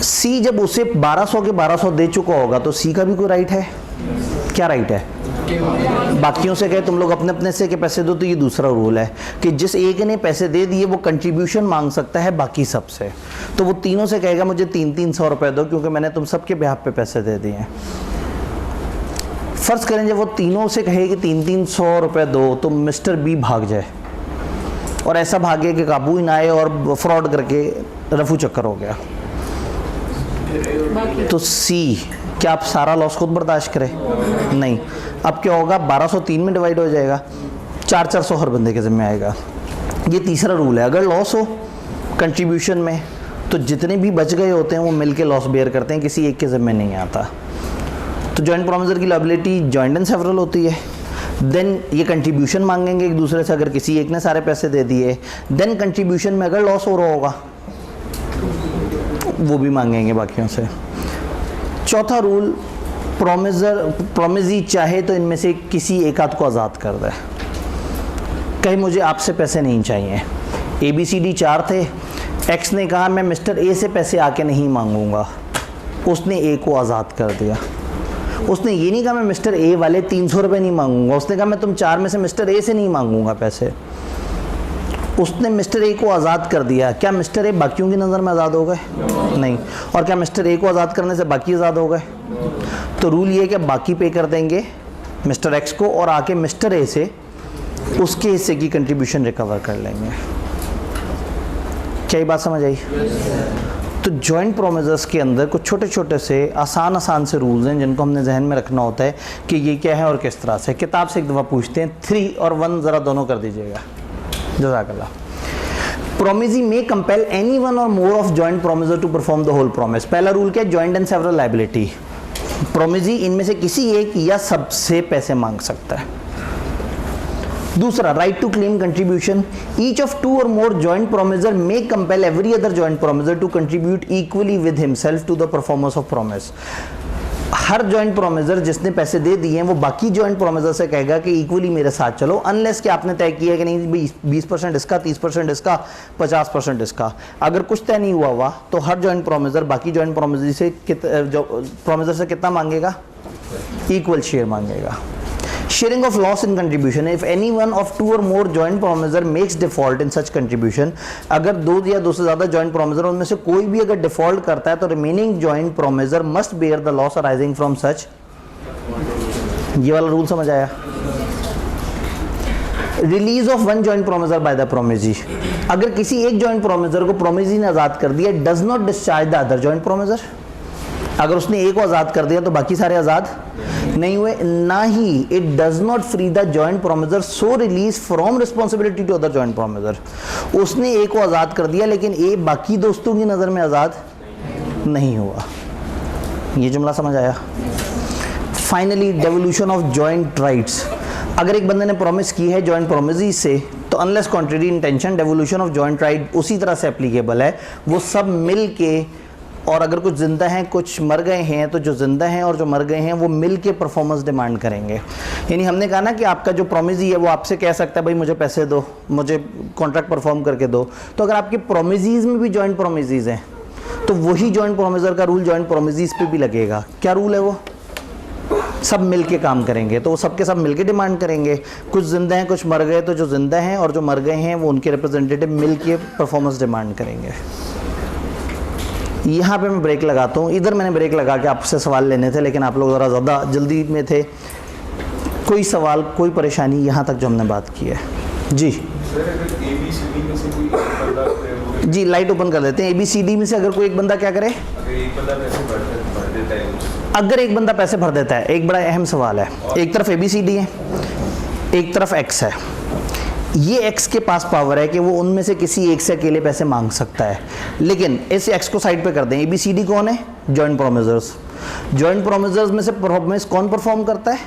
C जब उसे 1200 के 1200 दे चुका होगा तो C का भी कोई राइट है? क्या राइट है? बाकियों से कहे तुम लोग अपने अपने से के पैसे दो, तो ये दूसरा रूल है कि जिस एक ने पैसे दे दिए वो कंट्रीब्यूशन मांग सकता है बाकी सब से। तो वो तीनों से कहेगा मुझे 300 रुपए दो, क्योंकि मैंने तुम सबके बिहाफ पे पैसे दे दिए हैं। फर्ज करें जब वो तीनों से कहे कि 300 रुपए दो, तो मिस्टर B भाग जाए और ऐसा भागे कि काबू ही ना आए और फ्रॉड करके रफू चक्कर हो गया, तो C क्या आप सारा लॉस खुद बर्दाश्त करें? नहीं। अब क्या होगा? 1200 3 में डिवाइड हो जाएगा, 400 हर बंदे के जिम्मे आएगा। ये तीसरा रूल है। अगर लॉस हो कंट्रीब्यूशन में तो जितने भी बच गए होते हैं वो मिलके लॉस बेयर करते हैं, किसी एक के ज़िम्मे नहीं आता। तो जॉइंट प्रोमिसर की लायबिलिटी जॉइंट एंड सेवरल होती है। देन ये कंट्रीब्यूशन मांगेंगे एक दूसरे से, अगर किसी एक ने सारे पैसे दे दिए। देन कंट्रीब्यूशन में अगर लॉस हो रहा होगा वो भी मांगेंगे बाकियों से। चौथा रूल, प्रोमिजी चाहे तो इनमें से किसी एक आध को आज़ाद कर दे। कहीं मुझे आपसे पैसे नहीं चाहिए, ABCD 4 थे, एक्स ने कहा मैं मिस्टर ए से पैसे आके नहीं मांगूंगा, उसने ए को आज़ाद कर दिया। उसने ये नहीं कहा मैं मिस्टर ए वाले 300 रुपये नहीं मांगूंगा, उसने कहा मैं तुम 4 में से मिस्टर ए से नहीं मांगूंगा पैसे। उसने मिस्टर ए को आज़ाद कर दिया। क्या मिस्टर ए बाकियों की नज़र में आज़ाद हो गए? नहीं। और क्या मिस्टर ए को आज़ाद करने से बाकी आज़ाद हो गए? तो रूल ये है कि बाकी पे कर देंगे मिस्टर एक्स को और आके मिस्टर ए से उसके हिस्से की कंट्रीब्यूशन रिकवर कर लेंगे। क्या ये बात समझ आई? तो जॉइंट प्रोमिसर्स के अंदर कुछ छोटे छोटे से आसान से रूल्स हैं जिनको हमने जहन में रखना होता है कि ये क्या है और किस तरह से। किताब से एक दफ़ा पूछते हैं, 3 और 1 ज़रा दोनों कर दीजिएगा। जज़ाकल्लाह। प्रोमिसी में compel any one or more of joint promisor to perform the whole promise. पहला रूल क्या है? Joint and several liability. Promisee इनमें से किसी एक या सबसे पैसे मांग सकता है। दूसरा, right to claim contribution. Each of 2 or more joint promisor may compel every other joint promisor to contribute equally with himself to the performance of promise. हर जॉइंट प्रोमिसर जिसने पैसे दे दिए हैं वो बाकी जॉइंट प्रोमिसर से कहेगा कि इक्वली मेरे साथ चलो, अनलेस कि आपने तय किया कि नहीं 20% इसका, 30% इसका, 50% इसका। अगर कुछ तय नहीं हुआ तो हर जॉइंट प्रोमिसर बाकी जॉइंट प्रोमिसर से कितना मांगेगा? इक्वल शेयर मांगेगा। Sharing of loss in contribution. If any one of 2 or more joint promisor makes default in such contribution, अगर 2 या 2 से ज़्यादा जॉइंट प्रोमिसर उनमें से कोई भी अगर डिफॉल्ट करता है तो remaining joint promisor must bear the loss arising from such. ये वाला रूल समझ आया? Release of one joint promisor by the promisee. अगर किसी एक जॉइंट प्रोमिसर को प्रोमिसी ने आज़ाद कर दिया, does not discharge the other joint promisor. अगर उसने एक को आज़ाद कर दिया तो बाकी सारे आज़ाद नहीं हुए। ना ही it does not free the joint promisor so release from responsibility to other joint promisor. उसने एक को आज़ाद कर दिया लेकिन ए बाकी दोस्तों की नज़र में आज़ाद नहीं हुआ। ये जुमला समझ आया? Finally, devolution of joint rights. अगर एक बंदे ने प्रॉमिस की है जॉइंट प्रोमिसी से तो unless contrary intention, devolution of joint right उसी तरह से एप्लीकेबल है। वो सब मिल के, और अगर कुछ जिंदा हैं कुछ मर गए हैं, तो जो जिंदा हैं और जो मर गए हैं वो मिल के परफॉर्मेंस डिमांड करेंगे। यानी हमने कहा ना कि आपका जो प्रोमिसी है वो आपसे कह सकता है भाई मुझे पैसे दो, मुझे कॉन्ट्रैक्ट परफॉर्म करके दो। तो अगर आपके प्रोमिसीज में भी जॉइंट प्रोमिसीज हैं तो वही जॉइंट प्रोमिसर का रूल जॉइंट प्रोमिसीज पे भी लगेगा। क्या रूल है वो? सब मिल के काम करेंगे, तो वो सबके सब मिल के डिमांड करेंगे। कुछ जिंदा हैं कुछ मर गए, तो जो जिंदा हैं और जो मर गए हैं वो उनके रिप्रेजेंटेटिव मिल के परफॉर्मेंस डिमांड करेंगे। यहाँ पे मैं ब्रेक लगाता हूँ। इधर मैंने ब्रेक लगा के आपसे सवाल लेने थे लेकिन आप लोग ज़रा ज़्यादा जल्दी में थे। कोई सवाल, कोई परेशानी यहाँ तक जो हमने बात की है? जी सर, अगर ABCD में से कोई एक बंदा जी लाइट ओपन कर देते हैं। ABCD में से अगर कोई एक बंदा क्या करे? अगर एक बंदा पैसे भर देता है, अगर एक बंदा पैसे भर देता है, एक बड़ा अहम सवाल है। एक तरफ ABCD है, एक तरफ X है। ये X के पास पावर है कि वो उनमें से किसी एक से अकेले पैसे मांग सकता है। लेकिन इस X को साइड पे कर दें। ABCD कौन है? जॉइंट प्रोमिसर्स। जॉइंट प्रोमिसर्स में से प्रोमिस कौन परफॉर्म करता है?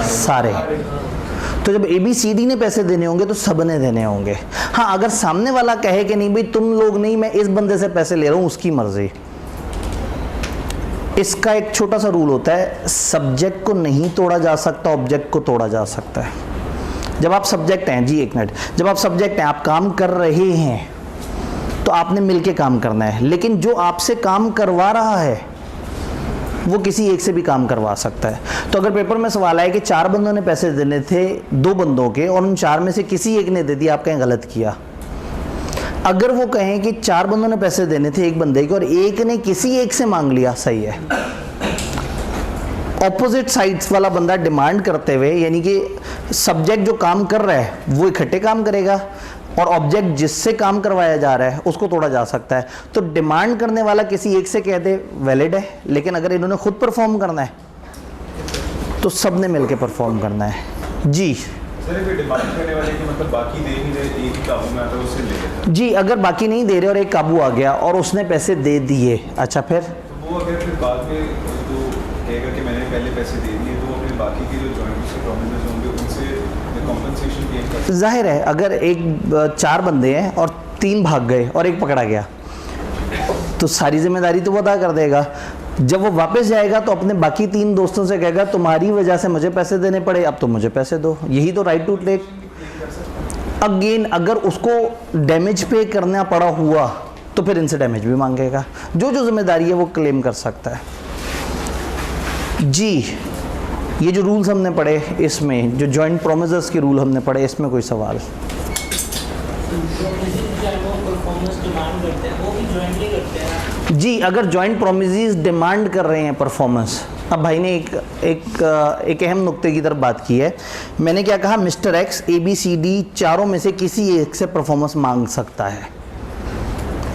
सारे। तो जब ABCD ने पैसे देने होंगे तो सब ने देने होंगे। हाँ, अगर सामने वाला कहे कि नहीं भाई तुम लोग नहीं, मैं इस बंदे से पैसे ले रहा हूँ, उसकी मर्जी। इसका एक छोटा सा रूल होता है, सब्जेक्ट को नहीं तोड़ा जा सकता, ऑब्जेक्ट को तोड़ा जा सकता है। जब आप सब्जेक्ट हैं, जी एक मिनट, जब आप सब्जेक्ट हैं, आप काम कर रहे हैं तो आपने मिलके काम करना है। लेकिन जो आपसे काम करवा रहा है वो किसी एक से भी काम करवा सकता है। तो अगर पेपर में सवाल आए कि 4 बंदों ने पैसे देने थे 2 बंदों के और उन 4 में से किसी एक ने दे दिया, आप कहें गलत किया। अगर वो कहें कि 4 बंदों ने पैसे देने थे एक बंदे के और एक ने किसी एक से मांग लिया, सही है। ऑपोजिट साइड्स वाला बंदा डिमांड करते हुए, यानी कि सब्जेक्ट जो काम कर रहा है वो इकट्ठे काम करेगा और ऑब्जेक्ट जिससे काम करवाया जा रहा है उसको तोड़ा जा सकता है। तो डिमांड करने वाला किसी एक से कह दे वैलिड है, लेकिन अगर इन्होंने खुद परफॉर्म करना है तो सब ने मिलकर परफॉर्म करना है। जी सर कोई डिमांड करने वाले कि मतलब बाकी दे नहीं रहे, एक ही काबू में आता है उससे ले लेता है। जी, अगर बाकी नहीं दे रहे और एक काबू आ गया और उसने पैसे दे दिए, अच्छा फिर तो वो अगर फिर बाद में जो कहेगा कि मैंने पहले पैसे दे दिए, तो वो अपने बाकी के जो जॉइंट से प्रॉमिसेस होंगे उनसे कॉम्पनसेशन क्लेम कर सकते हैं। जाहिर है अगर एक 4 बंदे हैं और 3 भाग गए और एक पकड़ा गया तो सारी जिम्मेदारी तो वो अदा कर देगा। जब वो वापस जाएगा तो अपने बाकी 3 दोस्तों से कहेगा तुम्हारी वजह से मुझे पैसे देने पड़े, अब तो मुझे पैसे दो। यही तो राइट टू टेक। अगेन अगर उसको डैमेज पे करना पड़ा हुआ तो फिर इनसे डैमेज भी मांगेगा। जो जो जिम्मेदारी है वो क्लेम कर सकता है। जी, ये जो रूल्स हमने पढ़े, इसमें जो जॉइंट प्रोमिसेस के रूल हमने पढ़े, इसमें कोई सवाल? जी, अगर जॉइंट प्रोमिसेस डिमांड कर रहे हैं परफॉर्मेंस। अब भाई ने एक अहम नुक्ते की तरफ बात की है। मैंने क्या कहा, मिस्टर एक्स ABCD चारों में से किसी एक से परफॉर्मेंस मांग सकता है।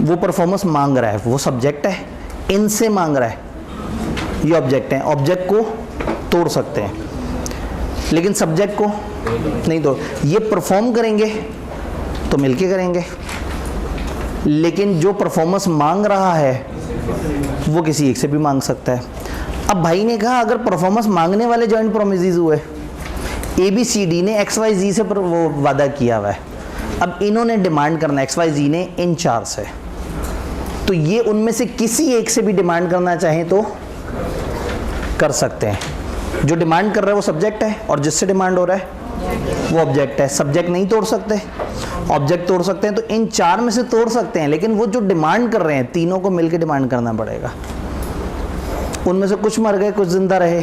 वो परफॉर्मेंस मांग रहा है, वो सब्जेक्ट है, इनसे मांग रहा है, ये ऑब्जेक्ट है। ऑब्जेक्ट को तोड़ सकते हैं लेकिन सब्जेक्ट को नहीं तोड़। ये परफॉर्म करेंगे तो मिलके करेंगे, लेकिन जो परफॉर्मेंस मांग रहा है वो किसी एक से भी मांग सकता है। अब भाई ने कहा अगर परफॉर्मेंस मांगने वाले जॉइंट प्रोमिसेस हुए, ABCD ने XYZ से वो वादा किया हुआ है, अब इन्होंने डिमांड करना XYZ ने इन 4 से, तो ये उनमें से किसी एक से भी डिमांड करना चाहें तो कर सकते हैं। जो डिमांड कर रहा है वो सब्जेक्ट है और जिससे डिमांड हो रहा है वो ऑब्जेक्ट है। सब्जेक्ट नहीं तोड़ सकते, ऑब्जेक्ट तोड़ सकते हैं। तो इन 4 में से तोड़ सकते हैं, लेकिन वो जो डिमांड कर रहे हैं तीनों को मिलकर डिमांड करना पड़ेगा। उनमें से कुछ मर गए, कुछ जिंदा रहे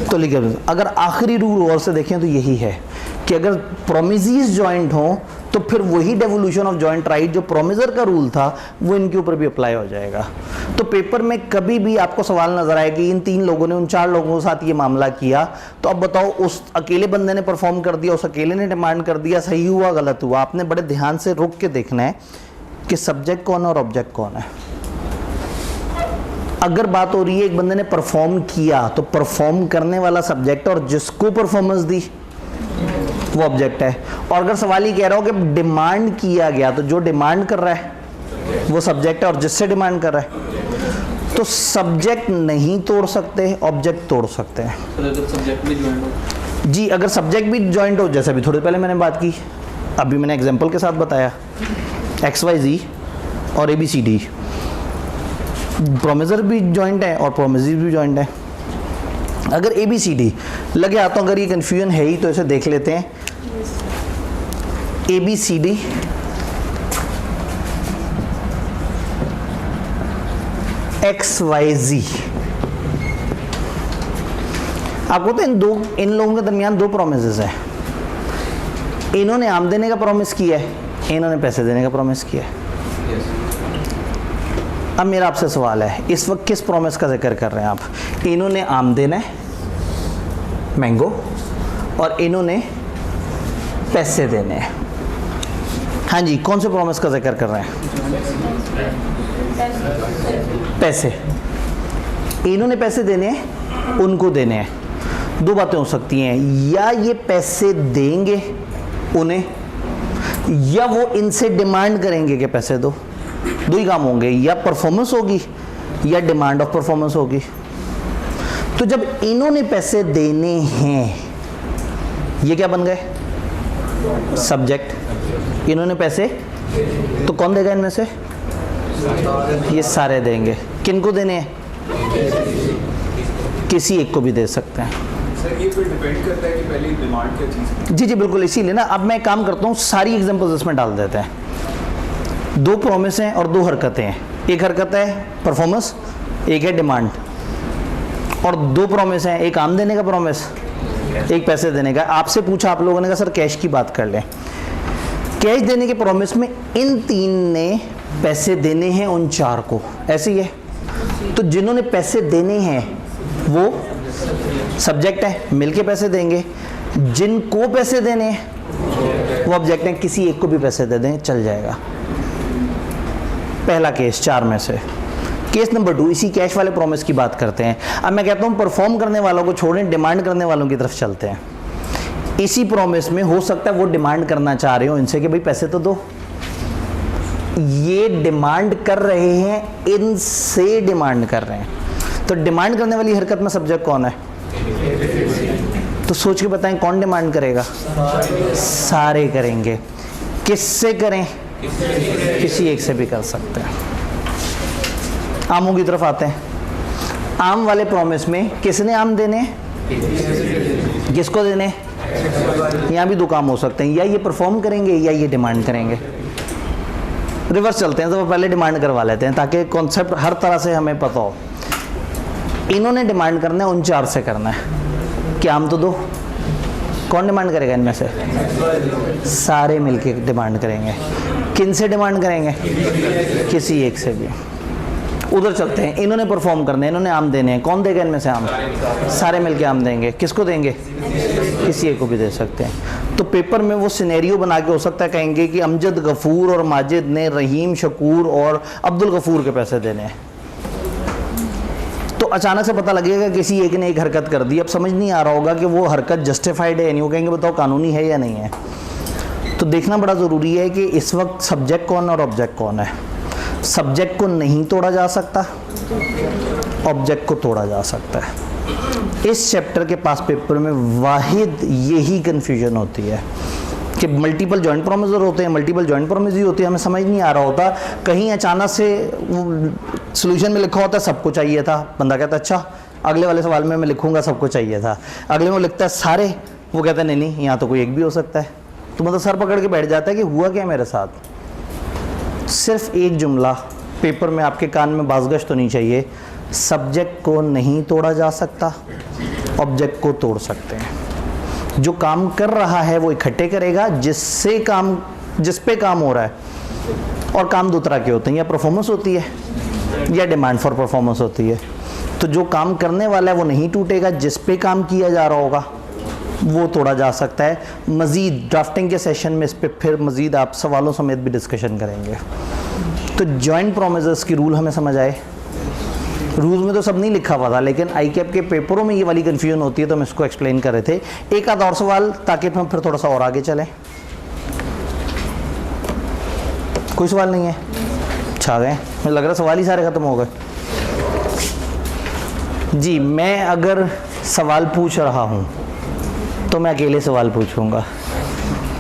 तो लीगल। अगर आखिरी रूल और से देखें तो यही है कि अगर प्रोमिसेस जॉइंट हो तो फिर वही डेवोल्यूशन ऑफ जॉइंट राइट जो प्रोमिसर का रूल था वो इनके ऊपर भी अप्लाई हो जाएगा। तो पेपर में कभी भी आपको सवाल नजर आए कि इन 3 लोगों ने उन 4 लोगों के साथ ये मामला किया, तो अब बताओ उस अकेले बंदे ने परफॉर्म कर दिया, उस अकेले ने डिमांड कर दिया, सही हुआ गलत हुआ? आपने बड़े ध्यान से रुक के देखना है कि सब्जेक्ट कौन है और ऑब्जेक्ट कौन है। अगर बात हो रही है एक बंदे ने परफॉर्म किया तो परफॉर्म करने वाला सब्जेक्ट और जिसको परफॉर्मेंस दी वो ऑब्जेक्ट है। और अगर सवाल ही कह रहा हो कि डिमांड किया गया तो जो डिमांड कर रहा है वो सब्जेक्ट है और जिससे डिमांड कर रहा है तो सब्जेक्ट नहीं तोड़ सकते, ऑब्जेक्ट तोड़ सकते हैं। अगर सब्जेक्ट भी ज्वाइन हो, जी, अगर सब्जेक्ट भी जॉइंट हो, जैसे अभी थोड़ी पहले मैंने बात की, अभी मैंने एग्जांपल के साथ बताया XYZ और ABCD, प्रोमिसर भी जॉइंट है और प्रोमिसेस भी जॉइंट है। अगर ABCD लगे हाथों, अगर ये कन्फ्यूजन है ही तो इसे देख लेते हैं। ABCD XYZ, आपको तो इन लोगों के दरमियान 2 प्रोमिसेस हैं। इन्होंने आम देने का प्रॉमिस किया है, इन्होंने पैसे देने का प्रॉमिस किया है। अब मेरा आपसे सवाल है, इस वक्त किस प्रॉमिस का जिक्र कर रहे हैं आप? इन्होंने आम देना है, मैंगो, और इन्होंने पैसे देने हैं। हाँ जी, कौन से प्रॉमिस का जिक्र कर रहे हैं? पैसे। इन्होंने पैसे देने हैं, उनको देने हैं। 2 बातें हो सकती हैं, या ये पैसे देंगे उन्हें या वो इनसे डिमांड करेंगे कि पैसे दो। 2 ही काम होंगे, या परफॉर्मेंस होगी या डिमांड ऑफ परफॉर्मेंस होगी। तो जब इन्होंने पैसे देने हैं, ये क्या बन गए? सब्जेक्ट। इन्होंने पैसे, तो कौन देगा इनमें से? ये सारे देंगे। किनको देने हैं? किसी एक को भी दे सकते हैं। सर ये फिर डिपेंड करता है कि पहले डिमांड क्या चीज़ है। जी जी बिल्कुल, इसीलिए ना अब मैं काम करता हूँ, सारी एग्जांपल्स इसमें डाल देते हैं। 2 प्रॉमिस हैं और 2 हरकतें हैं। एक हरकत है परफॉर्मेंस, एक है डिमांड। और 2 प्रॉमिस हैं, एक आम देने का प्रॉमिस, एक पैसे देने का। आपसे पूछा आप लोगों ने कहा सर कैश की बात कर लें। कैश देने के प्रॉमिस में इन 3 ने पैसे देने हैं उन 4 को, ऐसे ही है। तो जिन्होंने पैसे देने हैं वो सब्जेक्ट है, मिलके पैसे देंगे। जिनको पैसे देने हैं वो ऑब्जेक्ट है, किसी एक को भी पैसे दे दें चल जाएगा। पहला केस 4 में से। केस नंबर 2, इसी कैश वाले प्रॉमिस की बात करते हैं। अब मैं कहता हूँ परफॉर्म करने वालों को छोड़ें, डिमांड करने वालों की तरफ चलते हैं। इसी प्रॉमिस में हो सकता है वो डिमांड करना चाह रहे हो इनसे कि भाई पैसे तो दो, ये डिमांड कर रहे हैं, इनसे डिमांड कर रहे हैं। तो डिमांड करने वाली हरकत में सब्जेक्ट कौन है? तो सोच के बताएं कौन डिमांड करेगा? सारे करेंगे। किससे करें? किसी एक से भी कर सकते हैं। आमों की तरफ आते हैं। आम वाले प्रॉमिस में किसने आम देने? किसको देने? यहाँ भी दो काम हो सकते हैं, या ये परफॉर्म करेंगे या ये डिमांड करेंगे। रिवर्स चलते हैं, तो पहले डिमांड करवा लेते हैं ताकि कॉन्सेप्ट हर तरह से हमें पता हो। इन्होंने डिमांड करना है, उन चार से करना है कि आम तो दो। कौन डिमांड करेगा इनमें से? सारे मिलके डिमांड करेंगे। किन से डिमांड करेंगे? किसी एक से भी। उधर चलते हैं, इन्होंने परफॉर्म करना है, इन्होंने आम देने हैं। कौन देगा इनमें से आम? सारे मिलके आम देंगे। किसको देंगे? किसी एक को भी दे सकते हैं। तो पेपर में वो सिनेरियो बना के हो सकता है कहेंगे कि अमजद गफूर और माजिद ने रहीम शकूर और अब्दुल गफूर के पैसे देने हैं। तो अचानक से पता लगेगा किसी एक ने एक हरकत कर दी। अब समझ नहीं आ रहा होगा कि वो हरकत जस्टिफाइड है या नहीं। वो कहेंगे बताओ कानूनी है या नहीं है। तो देखना बड़ा ज़रूरी है कि इस वक्त सब्जेक्ट कौन और ऑब्जेक्ट कौन है। सब्जेक्ट को नहीं तोड़ा जा सकता, ऑब्जेक्ट को तोड़ा जा सकता है। इस चैप्टर के पास पेपर में वाहिद यही कन्फ्यूजन होती है कि मल्टीपल जॉइंट प्रोमिसर होते हैं, मल्टीपल जॉइंट प्रोमिस ही होती है। हमें समझ नहीं आ रहा होता, कहीं अचानक से सोल्यूशन में लिखा होता है सबको चाहिए था, बंदा कहता है अच्छा अगले वाले सवाल में मैं लिखूंगा सबको चाहिए था। अगले में वो लिखता है सारे, वो कहता है नहीं नहीं यहाँ तो कोई एक भी हो सकता है। तो मतलब सर पकड़ के बैठ जाता है कि हुआ क्या मेरे साथ। सिर्फ एक जुमला पेपर में आपके कान में बाज़गश तो नहीं चाहिए, सब्जेक्ट को नहीं तोड़ा जा सकता, ऑब्जेक्ट को तोड़ सकते हैं। जो काम कर रहा है वो इकट्ठे करेगा, जिससे काम, जिस पे काम हो रहा है। और काम दो तरह के होते हैं, या परफॉर्मेंस होती है या डिमांड फॉर परफॉर्मेंस होती है। तो जो काम करने वाला है वो नहीं टूटेगा, जिस पे काम किया जा रहा होगा वो तोड़ा जा सकता है। मज़ीद ड्राफ्टिंग के सेशन में इस पर फिर मज़ीद आप सवालों समेत भी डिस्कशन करेंगे। तो जॉइंट प्रोमिसर्स की रूल हमें समझ आए। रूल्स में तो सब नहीं लिखा हुआ था, लेकिन आई कैप के पेपरों में ये वाली कन्फ्यूजन होती है, तो हम इसको एक्सप्लेन कर रहे थे। एक आध और सवाल ताकि हम फिर थोड़ा सा और आगे चलें। कोई सवाल नहीं है? छा गए, मुझे लग रहा है सवाल ही सारे ख़त्म हो गए। जी, मैं अगर सवाल पूछ रहा हूँ तो मैं अकेले सवाल पूछूंगा,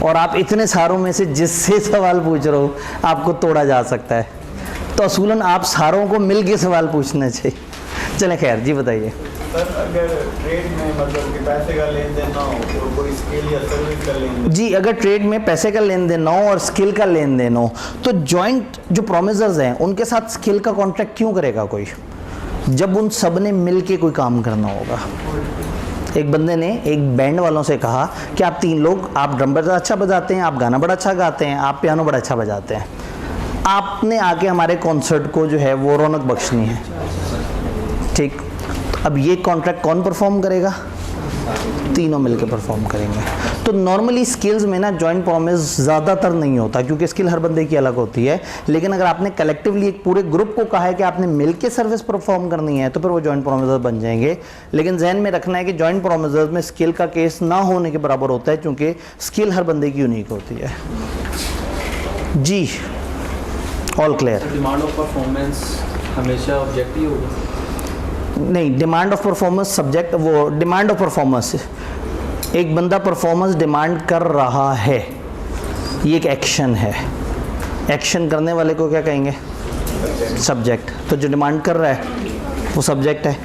और आप इतने सारों में से जिससे सवाल पूछ रहे हो आपको तोड़ा जा सकता है। तो असूलन आप सारों को मिल के सवाल पूछना चाहिए। चलें खैर, जी बताइए। सर अगर ट्रेड में मतलब कि पैसे का लेन देन ना हो तो कोई स्किल या सर्विस का लेन देन? जी, अगर ट्रेड में पैसे का लेन देन ना हो और स्किल का लेन देन हो तो जॉइंट जो प्रोमिसर्स हैं उनके साथ स्किल का कॉन्ट्रैक्ट क्यों करेगा कोई, जब उन सब ने मिल के कोई काम करना होगा। एक बंदे ने एक बैंड वालों से कहा कि आप तीन लोग, आप ड्रम बड़ा अच्छा बजाते हैं, आप गाना बड़ा अच्छा गाते हैं, आप पियानो बड़ा अच्छा बजाते हैं, आपने आके हमारे कॉन्सर्ट को जो है वो रौनक बख्शनी है। ठीक, अब ये कॉन्ट्रैक्ट कौन परफॉर्म करेगा? तीनों मिलकर परफॉर्म करेंगे। तो नॉर्मली स्किल्स में ना जॉइंट प्रॉमिस ज़्यादातर नहीं होता, क्योंकि स्किल हर बंदे की अलग होती है। लेकिन अगर आपने कलेक्टिवली एक पूरे ग्रुप को कहा है कि आपने मिलकर सर्विस परफॉर्म करनी है तो फिर वो जॉइंट प्रॉमिस बन जाएंगे। लेकिन जहन में रखना है कि जॉइंट प्रॉमिस में स्किल का केस ना होने के बराबर होता है, क्योंकि स्किल हर बंदे की यूनिक होती है। जी, all clear. Demand of performance हमेशा ऑब्जेक्टिव होगा? नहीं, डिमांड ऑफ परफॉर्मेंस सब्जेक्ट, वो डिमांड ऑफ परफॉर्मेंस, एक बंदा परफॉर्मेंस डिमांड कर रहा है, ये एक एक्शन है। एक्शन करने वाले को क्या कहेंगे? सब्जेक्ट। तो जो डिमांड कर रहा है वो सब्जेक्ट है,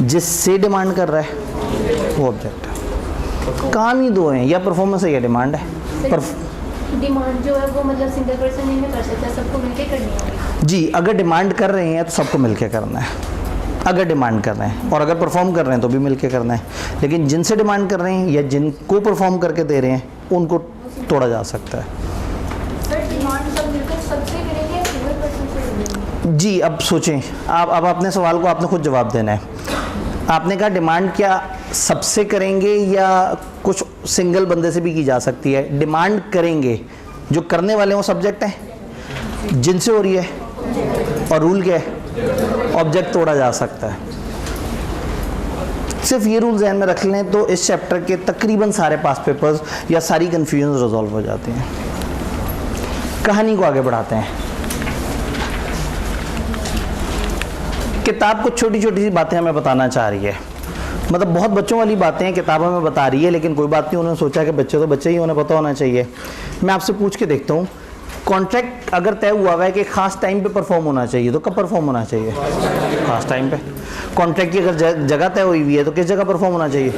जिससे डिमांड कर रहा है वो ऑब्जेक्ट है। काम ही दो हैं, या परफॉर्मेंस है या डिमांड है। डिमांड जो है वो मतलब सिंगल पर्सन नहीं कर सकता, सबको मिलके करनी है। जी, अगर डिमांड कर रहे हैं तो सबको मिलके करना है, अगर डिमांड कर रहे हैं, और अगर परफॉर्म कर रहे हैं तो भी मिलके करना है। लेकिन जिनसे डिमांड कर रहे हैं या जिनको परफॉर्म करके दे रहे हैं उनको तोड़ा जा सकता है। सर डिमांड सब मिलकर सबसे करेंगे या सिंगल पर्सन से करेंगे? जी, अब सोचें आप, अब अपने सवाल को आपने खुद जवाब देना है। आपने कहा डिमांड क्या सबसे करेंगे या कुछ सिंगल बंदे से भी की जा सकती है? डिमांड करेंगे, जो करने वाले वो सब्जेक्ट है, जिनसे हो रही है, और रूल क्या है? ऑब्जेक्ट तोड़ा जा सकता है। सिर्फ ये रूल ध्यान में रख लें तो इस चैप्टर के तकरीबन सारे पास पेपर्स या सारी कन्फ्यूजन रिजॉल्व हो जाती हैं। कहानी को आगे बढ़ाते हैं। किताब कुछ छोटी छोटी सी बातें हमें बताना चाह रही है, मतलब बहुत बच्चों वाली बातें हैं किताब हमें बता रही है, लेकिन कोई बात नहीं, उन्होंने सोचा कि बच्चे तो बच्चे ही उन्हें पता होना चाहिए। मैं आपसे पूछ के देखता हूँ, कॉन्ट्रैक्ट अगर तय हुआ है कि खास टाइम पे परफॉर्म होना चाहिए तो कब परफॉर्म होना चाहिए? खास टाइम पे। कॉन्ट्रैक्ट की अगर जगह तय हुई हुई है तो किस जगह परफॉर्म होना चाहिए?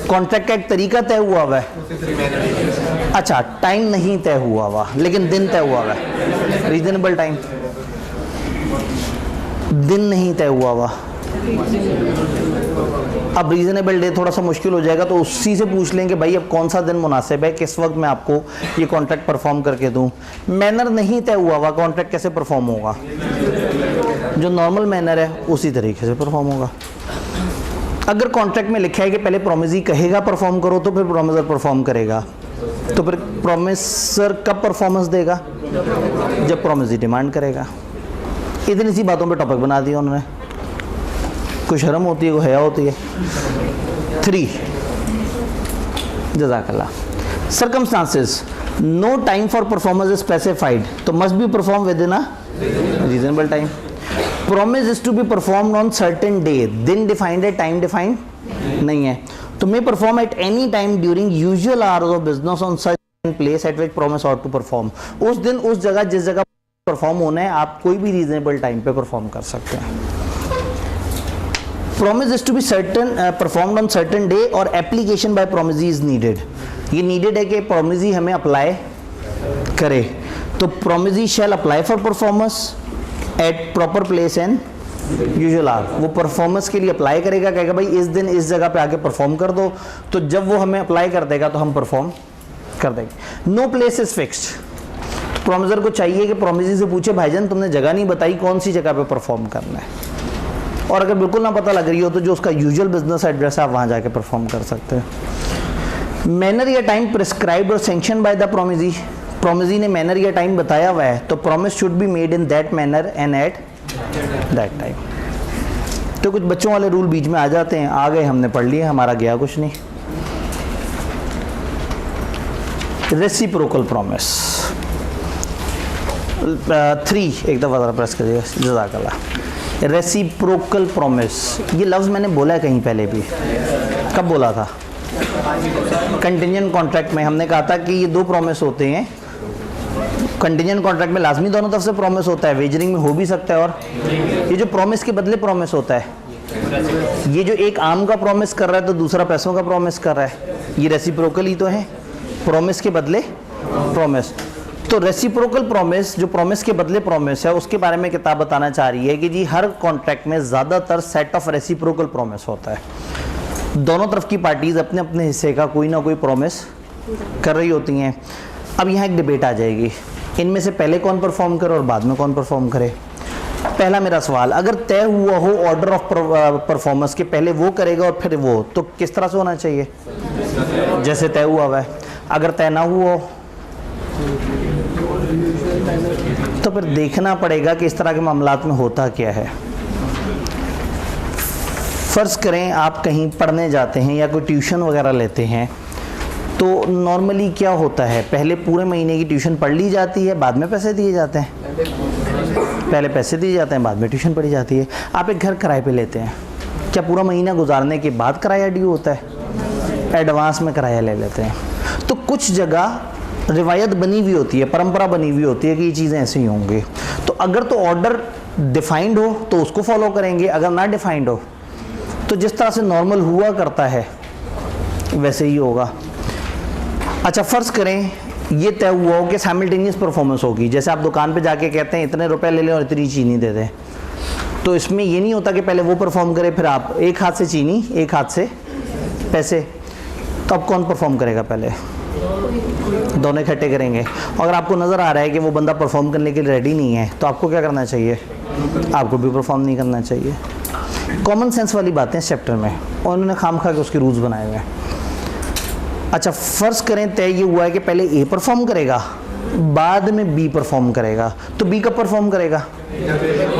कॉन्ट्रैक्ट का एक तरीका तय हुआ हुआ है, अच्छा टाइम नहीं तय हुआ हुआ लेकिन दिन तय हुआ हुआ है, रीजनेबल टाइम। दिन नहीं तय हुआ हुआ, अब रीजनेबल डे थोड़ा सा मुश्किल हो जाएगा, तो उसी से पूछ लेंगे भाई अब कौन सा दिन मुनासिब है, किस वक्त मैं आपको ये कॉन्ट्रैक्ट परफॉर्म करके दूं। मैनर नहीं तय हुआ हुआ, कॉन्ट्रैक्ट कैसे परफॉर्म होगा? जो नॉर्मल मैनर है उसी तरीके से परफॉर्म होगा। अगर कॉन्ट्रैक्ट में लिखा है कि पहले प्रोमिसरी कहेगा परफॉर्म करो तो फिर प्रोमिसर परफॉर्म करेगा, तो फिर प्रोमिसर कब परफॉर्मेंस देगा? जब प्रोमिसरी डिमांड करेगा। इतनी सी बातों पे टॉपिक बना दिया उन्होंने, कोई शर्म होती है, कोई हया होती है। 3 जज़ाकल्लाह। Circumstances, no time for performance is specified, तो must be perform within a reasonable time. Promise is to be performed on certain day, दिन डिफाइंड है, टाइम डिफाइंड नहीं है। तो may perform at any time during usual hours of business on such place at which promise ought to perform. उस दिन उस जगह जिस जगह परफॉर्म होना है आप कोई भी रीजनेबल टाइम पे परफॉर्म कर सकते हैं। Promise is to be certain performed on certain day और application by promisee is needed। ये needed है कि promisee हमें apply करे, तो promisee shall apply for performance at proper place and usual hour। वो performance के लिए apply करेगा, कहेगा भाई इस दिन इस जगह पे आके perform कर दो, तो जब वो हमें apply कर देगा तो हम perform कर देंगे। No place is fixed, promiser को चाहिए कि promisee से पूछे भाईजान तुमने जगह नहीं बताई, कौन सी जगह पे perform करना है, और अगर बिल्कुल ना पता लग रही हो तो जो उसका यूजुअल बिजनेस एड्रेस है आप वहाँ जाके परफॉर्म कर सकते हैं। मैनर या टाइम प्रिस्क्राइब्ड और sanction bye the promisee, promisee ने मैनर या टाइम बताया हुआ है तो promise should be made in that manner and at that time. तो कुछ बच्चों वाले रूल बीच में आ जाते हैं, आ गए हमने पढ़ लिए, हमारा गया कुछ नहीं। रेसिप्रोकल प्रॉमिस 3 एक दफ़ा ज़रा प्रेस करिए, जज़ाकल्लाह। रेसिप्रोकल प्रॉमिस, ये लफ्ज़ मैंने बोला है कहीं पहले भी, कब बोला था? कंटिजेंट कॉन्ट्रैक्ट में हमने कहा था कि ये 2 प्रॉमिस होते हैं। कंटिजेंट कॉन्ट्रैक्ट में लाजमी दोनों तरफ से प्रॉमिस होता है, वेजरिंग में हो भी सकता है, और ये जो प्रॉमिस के बदले प्रॉमिस होता है, ये जो एक आम का प्रॉमिस कर रहा है तो दूसरा पैसों का प्रॉमिस कर रहा है, ये रेसिप्रोकल ही तो है, प्रॉमिस के बदले प्रॉमिस। तो रेसिप्रोकल प्रॉमिस, जो प्रॉमिस के बदले प्रॉमिस है, उसके बारे में किताब बताना चाह रही है कि जी हर कॉन्ट्रैक्ट में ज़्यादातर सेट ऑफ रेसिप्रोकल प्रॉमिस होता है। दोनों तरफ की पार्टीज़ अपने अपने हिस्से का कोई ना कोई प्रॉमिस कर रही होती हैं। अब यहाँ एक डिबेट आ जाएगी, इनमें से पहले कौन परफॉर्म करे और बाद में कौन परफॉर्म करे। पहला मेरा सवाल, अगर तय हुआ हो ऑर्डर ऑफ परफॉर्मेंस के पहले वो करेगा और फिर वो, तो किस तरह से होना चाहिए? जैसे तय हुआ हुआ है। अगर तय ना हुआ हो तो फिर देखना पड़ेगा कि इस तरह के मामलात में होता क्या है। फ़र्ज़ करें आप कहीं पढ़ने जाते हैं या कोई ट्यूशन वगैरह लेते हैं, तो नॉर्मली क्या होता है, पहले पूरे महीने की ट्यूशन पढ़ ली जाती है, बाद में पैसे दिए जाते हैं। पहले पैसे दिए जाते हैं, बाद में ट्यूशन पढ़ी जाती है। आप एक घर किराए पे लेते हैं, क्या पूरा महीना गुजारने के बाद किराया ड्यू होता है? एडवांस में किराया ले लेते हैं। तो कुछ जगह रिवायत बनी हुई होती है, परंपरा बनी हुई होती है कि ये चीज़ें ऐसे ही होंगी। तो अगर तो ऑर्डर डिफाइंड हो तो उसको फॉलो करेंगे, अगर ना डिफाइंड हो तो जिस तरह से नॉर्मल हुआ करता है वैसे ही होगा। अच्छा, फ़र्ज़ करें ये तय हुआ हो कि साइमल्टेनियस परफॉर्मेंस होगी, जैसे आप दुकान पे जाके कहते हैं इतने रुपए ले लें और इतनी चीनी दे दें, तो इसमें ये नहीं होता कि पहले वो परफॉर्म करे फिर आप, एक हाथ से चीनी एक हाथ से पैसे, तो अब कौन परफॉर्म करेगा? पहले दोनों इकट्ठे करेंगे। अगर आपको नज़र आ रहा है कि वो बंदा परफॉर्म करने के लिए रेडी नहीं है तो आपको क्या करना चाहिए? आपको भी परफॉर्म नहीं करना चाहिए। कॉमन सेंस वाली बातें इस चैप्टर में, और उन्होंने खाम खा के उसके रूल्स बनाए हुए हैं। अच्छा, फ़र्ज़ करें तय ये हुआ है कि पहले ए परफॉर्म करेगा बाद में बी परफॉर्म करेगा, तो बी कब परफॉर्म करेगा?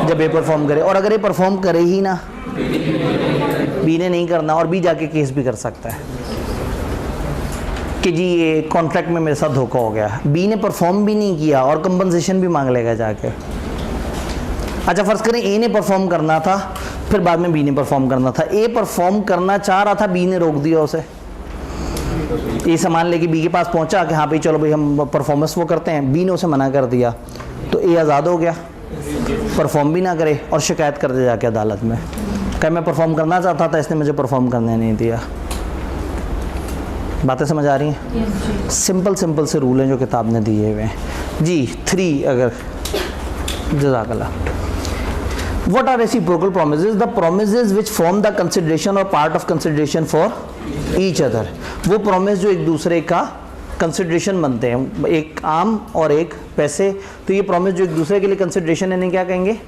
जब ए परफॉर्म करे। और अगर ए परफॉर्म करे ही ना, बी ने नहीं करना और बी जाके केस भी कर सकता है कि जी ये कॉन्ट्रैक्ट में मेरे साथ धोखा हो गया। बी ने परफॉर्म भी नहीं किया और कंपनसेशन भी मांग लेगा जाके। अच्छा फ़र्ज़ करें ए ने परफॉर्म करना था, फिर बाद में बी ने परफॉर्म करना था। ए परफॉर्म करना चाह रहा था, बी ने रोक दिया उसे। ए सामान लेके बी के पास पहुंचा कि हाँ भाई चलो भाई हम परफॉर्मेंस वो करते हैं, बी ने उसे मना कर दिया, तो ए आज़ाद हो गया, परफॉर्म भी ना करे और शिकायत कर दे जाके अदालत में, कह मैं परफॉर्म करना चाहता था, इसने मुझे परफॉर्म करने नहीं दिया। बातें समझ आ रही हैं? सिंपल सिंपल से रूल हैं जो किताब ने दिए हुए हैं जी। 3 अगर जज़ाकल्लाह। What are reciprocal promises? The promises which form the consideration or part of consideration for each other. वो promise जो एक दूसरे का consideration बनते हैं, एक आम और एक पैसे, तो ये promise जो एक दूसरे के लिए consideration है, इन्हें क्या कहेंगे?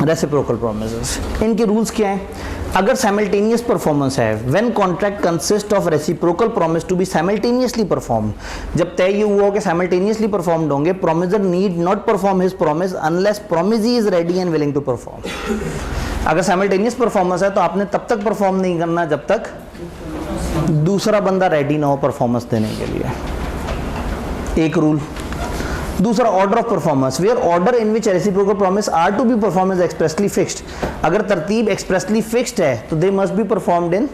Reciprocal promises. इनके रूल्स क्या हैं? अगर साइमल्टेनियस परफॉर्मेंस है, when contract consist of reciprocal promise to be simultaneously perform, जब तय ये हुआ हो कि साइमल्टेनियसली परफॉर्म्ड होंगे, promisor need not perform his promise unless promisee is ready and willing to perform. अगर साइमल्टेनियस परफॉर्मेंस है तो आपने तब तक परफॉर्म नहीं करना जब तक दूसरा बंदा रेडी ना हो परफॉर्मेंस देने के लिए। एक रूल। दूसरा, order of performance, where order in which reciprocal promise are to be perform is expressly fixed. अगर तरतीब एक्सप्रेसली फिक्स्ड है तो they must be performed in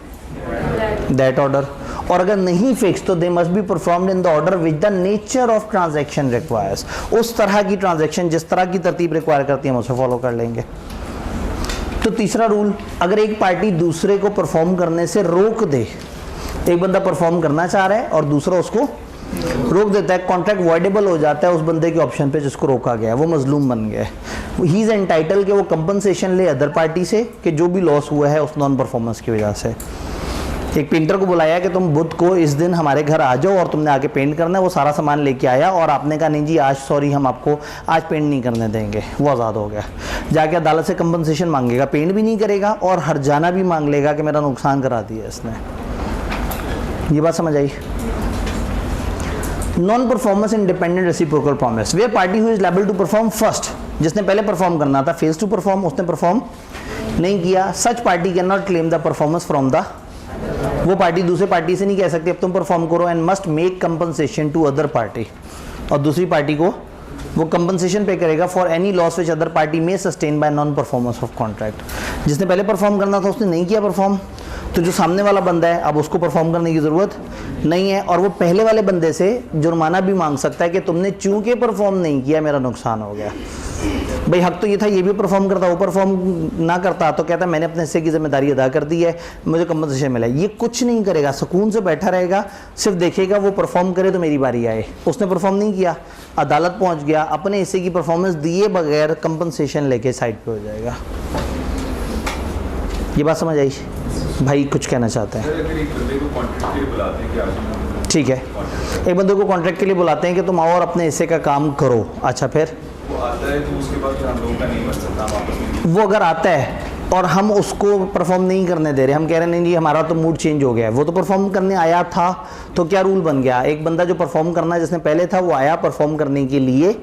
that order, और अगर नहीं फिक्स तो they must be performed in the order which the nature of transaction requires. उस तरह की ट्रांजैक्शन जिस तरह की तरतीब रिक्वायर करती है हम उसे फॉलो कर लेंगे। तो तीसरा रूल, अगर एक पार्टी दूसरे को परफॉर्म करने से रोक दे, एक बंदा परफॉर्म करना चाह रहा है और दूसरा उसको रोक देता है, कॉन्ट्रैक्ट वॉइडेबल हो जाता है उस बंदे के ऑप्शन पे जिसको रोका गया है, वो मजलूम बन गया है। ही इज एंटाइटल कि वो कंपनसेशन ले अदर पार्टी से कि जो भी लॉस हुआ है उस नॉन परफॉर्मेंस की वजह से। एक पेंटर को बुलाया कि तुम बुध को इस दिन हमारे घर आ जाओ और तुमने आके पेंट करना है, वो सारा सामान लेके आया और आपने कहा नहीं जी आज सॉरी हम आपको आज पेंट नहीं करने देंगे, वो आज़ाद हो गया। जाके अदालत से कंपनसेशन मांगेगा, पेंट भी नहीं करेगा और हर्जाना भी मांग लेगा कि मेरा नुकसान करा दिया इसने। ये बात समझ आई? Non performance independent reciprocal promise, where party who is liable to perform first, जिसने पहले परफॉर्म करना था, फेल्स टू परफॉर्म, उसने परफॉर्म नहीं किया, such party can not claim the performance from the, वो पार्टी दूसरे पार्टी से नहीं कह सकती अब तुम परफॉर्म करो, and must make compensation to other party, और दूसरी पार्टी को वो कंपनसेशन पे करेगा for any loss which other party में sustain bye non performance of contract. जिसने पहले परफॉर्म करना था उसने नहीं किया परफॉर्म, तो जो सामने वाला बंदा है अब उसको परफॉर्म करने की ज़रूरत नहीं है, और वो पहले वाले बंदे से जुर्माना भी मांग सकता है कि तुमने चूंकि परफॉर्म नहीं किया मेरा नुकसान हो गया। भाई हक तो ये था ये भी परफॉर्म करता, वो परफॉर्म ना करता तो कहता मैंने अपने हिस्से की जिम्मेदारी अदा कर दी है, मुझे कंपनसेशन मिला। ये कुछ नहीं करेगा, सुकून से बैठा रहेगा, सिर्फ देखेगा वो परफॉर्म करे तो मेरी बारी आए। उसने परफॉर्म नहीं किया, अदालत पहुंच गया, अपने हिस्से की परफॉर्मेंस दिए बगैर कंपनसेशन लेके साइड पे हो जाएगा। ये बात समझ आई? भाई कुछ कहना चाहते हैं? ठीक है, एक बंदे को कॉन्ट्रैक्ट के लिए बुलाते हैं कि तुम आओ और अपने हिस्से का काम करो। अच्छा फिर वो आता है तो उसके बाद हम लोगों का नहीं बन सकता, हम आपस में वो अगर आता है और हम उसको परफॉर्म नहीं करने दे रहे, हम कह रहे नहीं जी हमारा तो मूड चेंज हो गया है, वो तो परफॉर्म करने आया था, तो क्या रूल बन गया? एक बंदा जो परफॉर्म करना जिसने पहले था वो आया परफॉर्म करने के लिए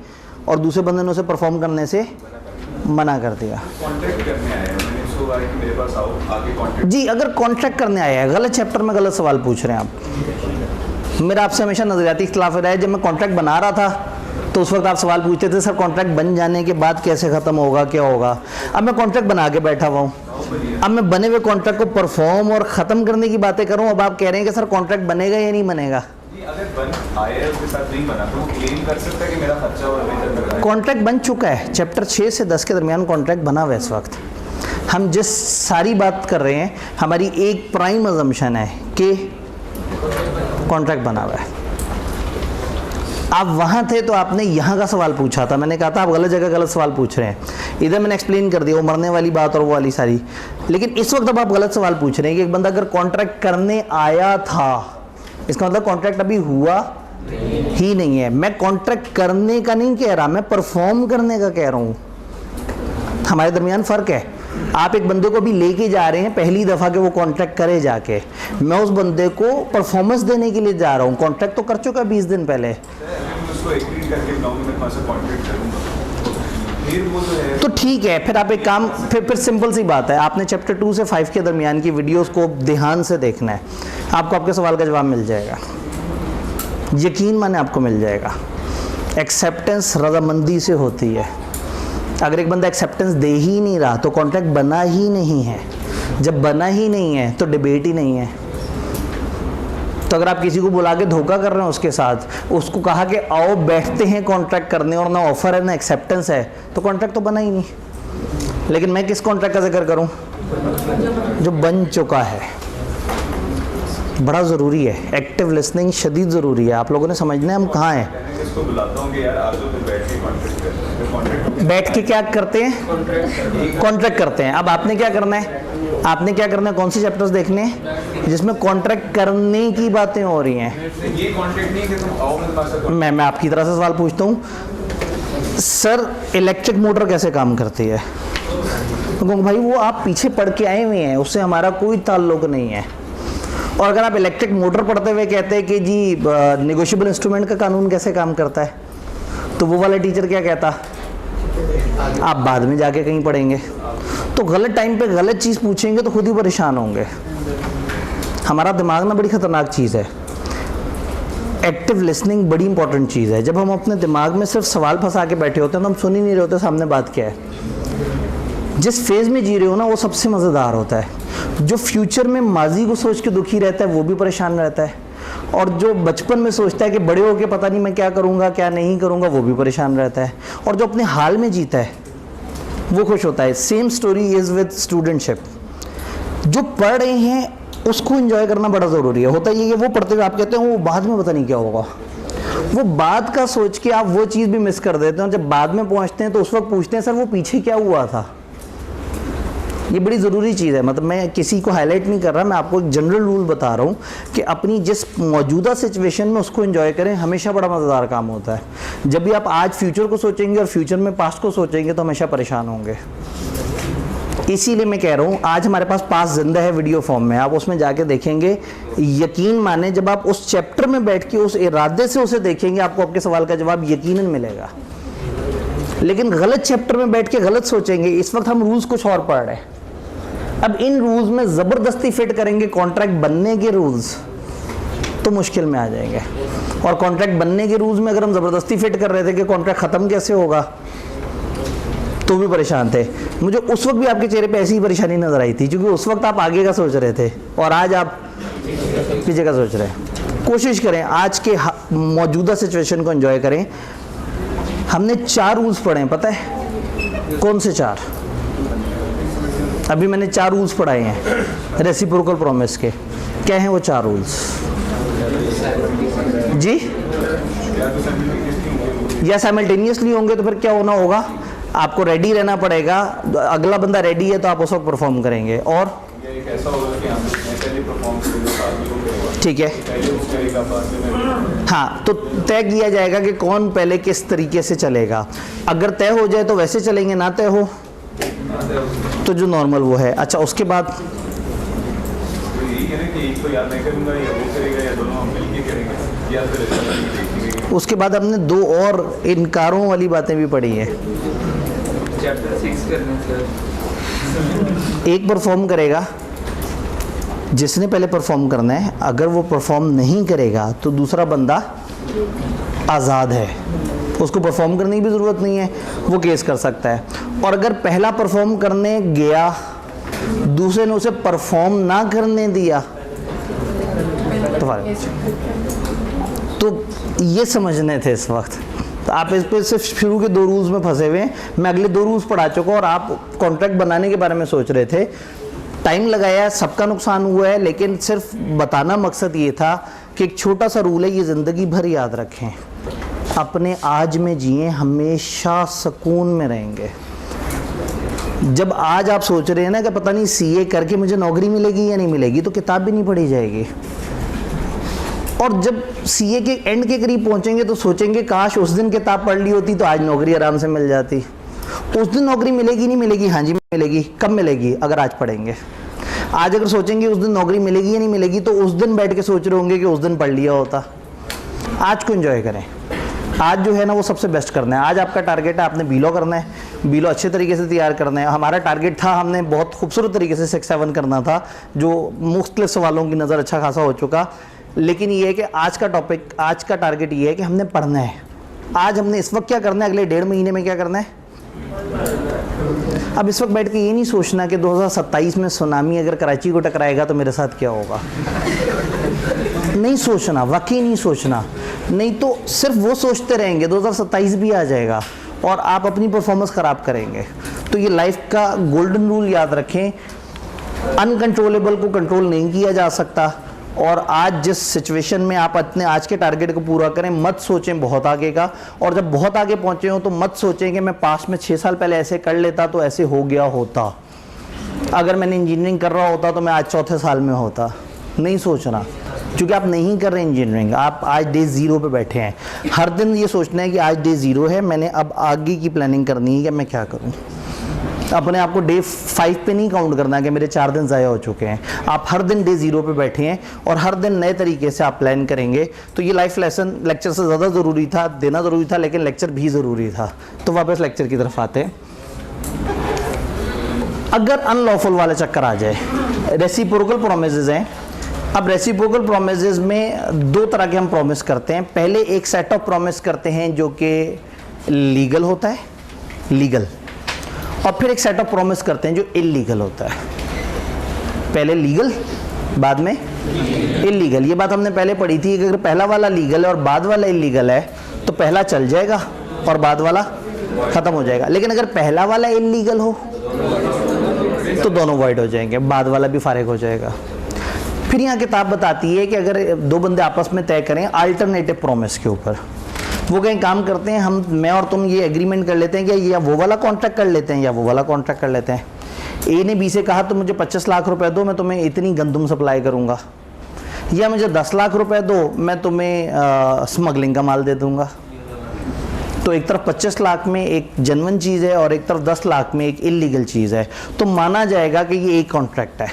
और दूसरे बंदे ने उसे परफॉर्म करने से मना कर दिया। कॉन्ट्रैक्ट करने आया है, मैंने उसको कहा कि मेरे पास आओ आगे कॉन्ट्रैक्ट। जी अगर कॉन्ट्रैक्ट करने आया है, गलत चैप्टर में गलत सवाल पूछ रहे हैं आप। मेरा आपसे हमेशा नजरियाती इख्तिलाफ रहा है, जब मैं कॉन्ट्रैक्ट बना रहा था तो उस वक्त आप सवाल पूछते थे सर कॉन्ट्रैक्ट बन जाने के बाद कैसे ख़त्म होगा, क्या होगा। अब मैं कॉन्ट्रैक्ट बना के बैठा हुआ हूँ, अब मैं बने हुए कॉन्ट्रैक्ट को परफॉर्म और ख़त्म करने की बातें करूँ, अब आप कह रहे हैं कि सर कॉन्ट्रैक्ट बनेगा या नहीं बनेगा? अगर बन आया उसके साथ नहीं बना तो वो क्लेम कर सकता है कि मेरा खर्चा और वेतन लगा है। कॉन्ट्रैक्ट बन चुका है, चैप्टर 6 से 10 के दरमियान कॉन्ट्रैक्ट बना हुआ है। इस वक्त हम जिस सारी बात कर रहे हैं हमारी एक प्राइम अजम्पशन है कि कॉन्ट्रैक्ट बना हुआ है। आप वहाँ थे तो आपने यहाँ का सवाल पूछा था, मैंने कहा था आप गलत जगह गलत सवाल पूछ रहे हैं। इधर मैंने एक्सप्लेन कर दिया वो मरने वाली बात और वो वाली सारी, लेकिन इस वक्त अब आप गलत सवाल पूछ रहे हैं कि एक बंदा अगर कॉन्ट्रैक्ट करने आया था, इसका मतलब कॉन्ट्रैक्ट अभी हुआ ही नहीं है। मैं कॉन्ट्रैक्ट करने का नहीं कह रहा, मैं परफॉर्म करने का कह रहा हूँ। हमारे दरमियान फ़र्क है। आप एक बंदे को भी लेके जा रहे हैं पहली दफ़ा के वो कॉन्ट्रैक्ट करे जाके, मैं उस बंदे को परफॉर्मेंस देने के लिए जा रहा हूँ। कॉन्ट्रैक्ट तो कर चुका 20 दिन पहले। मैं उसको एग्री करके ब्लॉग में पास कॉन्ट्रैक्ट करूँगा, फिर वो जो है तो ठीक है, फिर आप एक काम, फिर सिंपल सी बात है, आपने चैप्टर 2 से 5 के दरमियान की वीडियोस को ध्यान से देखना है, आपको आपके सवाल का जवाब मिल जाएगा, यकीन माने आपको मिल जाएगा। एक्सेप्टेंस रजामंदी से होती है। अगर एक बंदा एक्सेप्टेंस दे ही नहीं रहा तो कॉन्ट्रैक्ट बना ही नहीं है, जब बना ही नहीं है तो डिबेट ही नहीं है। तो अगर आप किसी को बुला के धोखा कर रहे हैं उसके साथ, उसको कहा कि आओ बैठते हैं कॉन्ट्रैक्ट करने और ना ऑफर है ना एक्सेप्टेंस है, तो कॉन्ट्रैक्ट तो बना ही नहीं। लेकिन मैं किस कॉन्ट्रैक्ट का जिक्र करूं? जो बन चुका है। बड़ा ज़रूरी है, एक्टिव लिसनिंग शदीद ज़रूरी है। आप लोगों ने समझना है हम कहाँ हैं। मैंने इसको बुलाता हूँ कि यार आप जो फिर बैठ के कॉन्ट्रैक्ट करते हैं, फिर कॉन्ट्रैक्ट बैठ के क्या करते हैं? कॉन्ट्रैक्ट करते हैं। अब आपने क्या करना है? आपने क्या करना है? कौन से चैप्टर्स देखने हैं जिसमें कॉन्ट्रैक्ट करने की बातें हो रही हैं? ये कॉन्ट्रैक्ट नहीं कि तुम आओ मेरे पास। मैं आपकी तरह से सवाल पूछता हूँ, सर इलेक्ट्रिक मोटर कैसे काम करती है? तो कहूँ भाई वो आप पीछे पढ़ के आए हुए हैं, उससे हमारा कोई ताल्लुक नहीं है। और अगर आप इलेक्ट्रिक मोटर पढ़ते हुए कहते हैं कि जी नेगोशिएबल इंस्ट्रूमेंट का कानून कैसे काम करता है, तो वो वाला टीचर क्या कहता? आप बाद में जाके कहीं पढ़ेंगे। तो गलत टाइम पे गलत चीज़ पूछेंगे तो खुद ही परेशान होंगे। हमारा दिमाग ना बड़ी ख़तरनाक चीज़ है। एक्टिव लिसनिंग बड़ी इंपॉर्टेंट चीज़ है। जब हम अपने दिमाग में सिर्फ सवाल फंसा के बैठे होते हैं तो हम सुन ही नहीं रहे होते सामने बात क्या है। जिस फेज़ में जी रहे हो ना वो सबसे मज़ेदार होता है। जो फ्यूचर में माजी को सोच के दुखी रहता है वो भी परेशान रहता है, और जो बचपन में सोचता है कि बड़े होके पता नहीं मैं क्या करूँगा क्या नहीं करूँगा वो भी परेशान रहता है, और जो अपने हाल में जीता है वो खुश होता है। Same story is with studentship. जो पढ़ रहे हैं उसको एंजॉय करना बड़ा ज़रूरी है। होता ये कि वो पढ़ते हुए आप कहते हैं वो बाद में पता नहीं क्या होगा, वो बाद का सोच के आप वो चीज़ भी मिस कर देते हैं। जब बाद में पहुँचते हैं तो उस वक्त पूछते हैं सर वो पीछे क्या हुआ था। ये बड़ी ज़रूरी चीज़ है। मतलब मैं किसी को हाईलाइट नहीं कर रहा, मैं आपको एक जनरल रूल बता रहा हूँ कि अपनी जिस मौजूदा सिचुएशन में उसको एंजॉय करें, हमेशा बड़ा मज़ेदार काम होता है। जब भी आप आज फ्यूचर को सोचेंगे और फ्यूचर में पास्ट को सोचेंगे तो हमेशा परेशान होंगे। इसीलिए मैं कह रहा हूँ आज हमारे पास पास्ट जिंदा है वीडियो फॉर्म में, आप उसमें जाके देखेंगे। यकीन माने जब आप उस चैप्टर में बैठ के उस इरादे से उसे देखेंगे आपको आपके सवाल का जवाब यकीनन मिलेगा। लेकिन गलत चैप्टर में बैठ के गलत सोचेंगे। इस वक्त हम रूल्स कुछ और पढ़ रहे हैं, अब इन रूल्स में ज़बरदस्ती फिट करेंगे कॉन्ट्रैक्ट बनने के रूल्स तो मुश्किल में आ जाएंगे। और कॉन्ट्रैक्ट बनने के रूल्स में अगर हम ज़बरदस्ती फिट कर रहे थे कि कॉन्ट्रैक्ट ख़त्म कैसे होगा तो भी परेशान थे। मुझे उस वक्त भी आपके चेहरे पे ऐसी ही परेशानी नज़र आई थी, क्योंकि उस वक्त आप आगे का सोच रहे थे और आज आप पीछे का सोच रहे हैं। कोशिश करें आज के मौजूदा सिचुएशन को एंजॉय करें। हमने 4 रूल्स पढ़े हैं, पता है कौन से 4? अभी मैंने 4 रूल्स पढ़ाए हैं रेसिप्रोकल प्रॉमिस के। क्या हैं वो 4 रूल्स जी? या साइमल्टेनियसली होंगे तो फिर क्या होना होगा? आपको रेडी रहना पड़ेगा। अगला बंदा रेडी है तो आप उस वक्त परफॉर्म करेंगे। और एक ऐसा होगा कि हम पहले परफॉर्म करेंगे, ठीक है, पहले उस करेगा बाद में। हाँ, तो तय किया जाएगा कि कौन पहले किस तरीके से चलेगा। अगर तय हो जाए तो वैसे चलेंगे, ना तय हो तो जो नॉर्मल वो है। अच्छा, उसके बाद यही है ना कि एक तो याद नहीं करूँगा या वो करेगा या दोनों हम मिलके करेंगे या फिर ऐसा देखेंगे। उसके बाद हमने 2 और इनकारों वाली बातें भी पढ़ी हैं। चैप्टर 6 करने सर। एक परफॉर्म करेगा जिसने पहले परफॉर्म करना है, अगर वो परफॉर्म नहीं करेगा तो दूसरा बंदा आज़ाद है, उसको परफॉर्म करने की भी ज़रूरत नहीं है, वो केस कर सकता है। और अगर पहला परफॉर्म करने गया दूसरे ने उसे परफॉर्म ना करने दिया तो ये समझने थे इस वक्त। तो आप इस पर सिर्फ शुरू के 2 रूल्स में फंसे हुए हैं। मैं अगले 2 रूल्स पढ़ा चुका और आप कॉन्ट्रैक्ट बनाने के बारे में सोच रहे थे। टाइम लगाया, सबका नुकसान हुआ है, लेकिन सिर्फ बताना मकसद ये था कि एक छोटा सा रूल है, ये ज़िंदगी भर याद रखें। अपने आज में जिए, हमेशा सुकून में रहेंगे। जब आज आप सोच रहे हैं ना कि पता नहीं सीए करके मुझे नौकरी मिलेगी या नहीं मिलेगी, तो किताब भी नहीं पढ़ी जाएगी। और जब सीए के एंड के करीब पहुंचेंगे तो सोचेंगे काश उस दिन किताब पढ़ ली होती तो आज नौकरी आराम से मिल जाती। उस दिन नौकरी मिलेगी नहीं मिलेगी? हाँ जी मिलेगी। कब मिलेगी? अगर आज पढ़ेंगे। आज अगर सोचेंगे उस दिन नौकरी मिलेगी या नहीं मिलेगी तो उस दिन बैठ के सोच रहे होंगे कि उस दिन पढ़ लिया होता। आज को एंजॉय करें। आज जो है ना वो सबसे बेस्ट करना है। आज आपका टारगेट है आपने बीलो करना है, बीलो अच्छे तरीके से तैयार करना है। हमारा टारगेट था हमने बहुत खूबसूरत तरीके से 6-7 करना था, जो मुख्तलिफ सवालों की नज़र अच्छा खासा हो चुका। लेकिन ये है कि आज का टॉपिक, आज का टारगेट ये है कि हमने पढ़ना है। आज हमने इस वक्त क्या करना है, अगले 1.5 महीने में क्या करना है। अब इस वक्त बैठ के ये नहीं सोचना कि 2027 में सुनामी अगर कराची को टकराएगा तो मेरे साथ क्या होगा। नहीं सोचना, वाकई नहीं सोचना। नहीं तो सिर्फ वो सोचते रहेंगे 2027 भी आ जाएगा और आप अपनी परफॉर्मेंस ख़राब करेंगे। तो ये लाइफ का गोल्डन रूल याद रखें, अनकंट्रोलेबल को कंट्रोल नहीं किया जा सकता। और आज जिस सिचुएशन में आप अपने आज के टारगेट को पूरा करें, मत सोचें बहुत आगे का। और जब बहुत आगे पहुंचे हो तो मत सोचें कि मैं पास्ट में 6 साल पहले ऐसे कर लेता तो ऐसे हो गया होता, अगर मैंने इंजीनियरिंग कर रहा होता तो मैं आज 4थे साल में होता। नहीं सोचना, क्योंकि आप नहीं कर रहे इंजीनियरिंग, आप आज डे 0 पे बैठे हैं। हर दिन ये सोचना है कि आज डे 0 है, मैंने अब आगे की प्लानिंग करनी है कि मैं क्या करूँ। अपने आप को डे 5 पे नहीं काउंट करना कि मेरे 4 दिन ज़ाया हो चुके हैं। आप हर दिन डे 0 पे बैठे हैं और हर दिन नए तरीके से आप प्लान करेंगे। तो ये लाइफ लेसन लेक्चर से ज़्यादा ज़रूरी था, देना ज़रूरी था, लेकिन लेक्चर भी ज़रूरी था। तो वापस लेक्चर की तरफ आते हैं। अगर अनलॉफुल वाले चक्कर आ जाए, रेसिप्रोकल प्रोमिसेस हैं। अब रेसिप्रोकल प्रोमिसेस में 2 तरह के हम प्रॉमिस करते हैं। पहले एक सेट ऑफ प्रॉमिस करते हैं जो कि लीगल होता है, लीगल, और फिर एक सेट ऑफ प्रॉमिस करते हैं जो इलीगल होता है। पहले लीगल, बाद में इलीगल। ये बात हमने पहले पढ़ी थी कि अगर पहला वाला लीगल है और बाद वाला इलीगल है तो पहला चल जाएगा और बाद वाला ख़त्म हो जाएगा। लेकिन अगर पहला वाला इलीगल हो तो दोनों वॉइड हो जाएंगे, बाद वाला भी फारिग हो जाएगा। फिर यहाँ किताब बताती है कि अगर 2 बंदे आपस में तय करें अल्टरनेटिव प्रॉमिस के ऊपर, वो कहीं काम करते हैं, मैं और तुम ये एग्रीमेंट कर लेते हैं कि या वो वाला कॉन्ट्रैक्ट कर लेते हैं या वो वाला कॉन्ट्रैक्ट कर लेते हैं। ए ने बी से कहा तो मुझे 25 लाख रुपए दो, मैं तुम्हें इतनी गंदम सप्लाई करूँगा, या मुझे 10 लाख रुपए दो, मैं तुम्हें स्मगलिंग का माल दे दूँगा। तो एक तरफ 25 लाख में एक जेन्युइन चीज़ है और एक तरफ 10 लाख में एक इलीगल चीज़ है, तो माना जाएगा कि ये एक कॉन्ट्रैक्ट है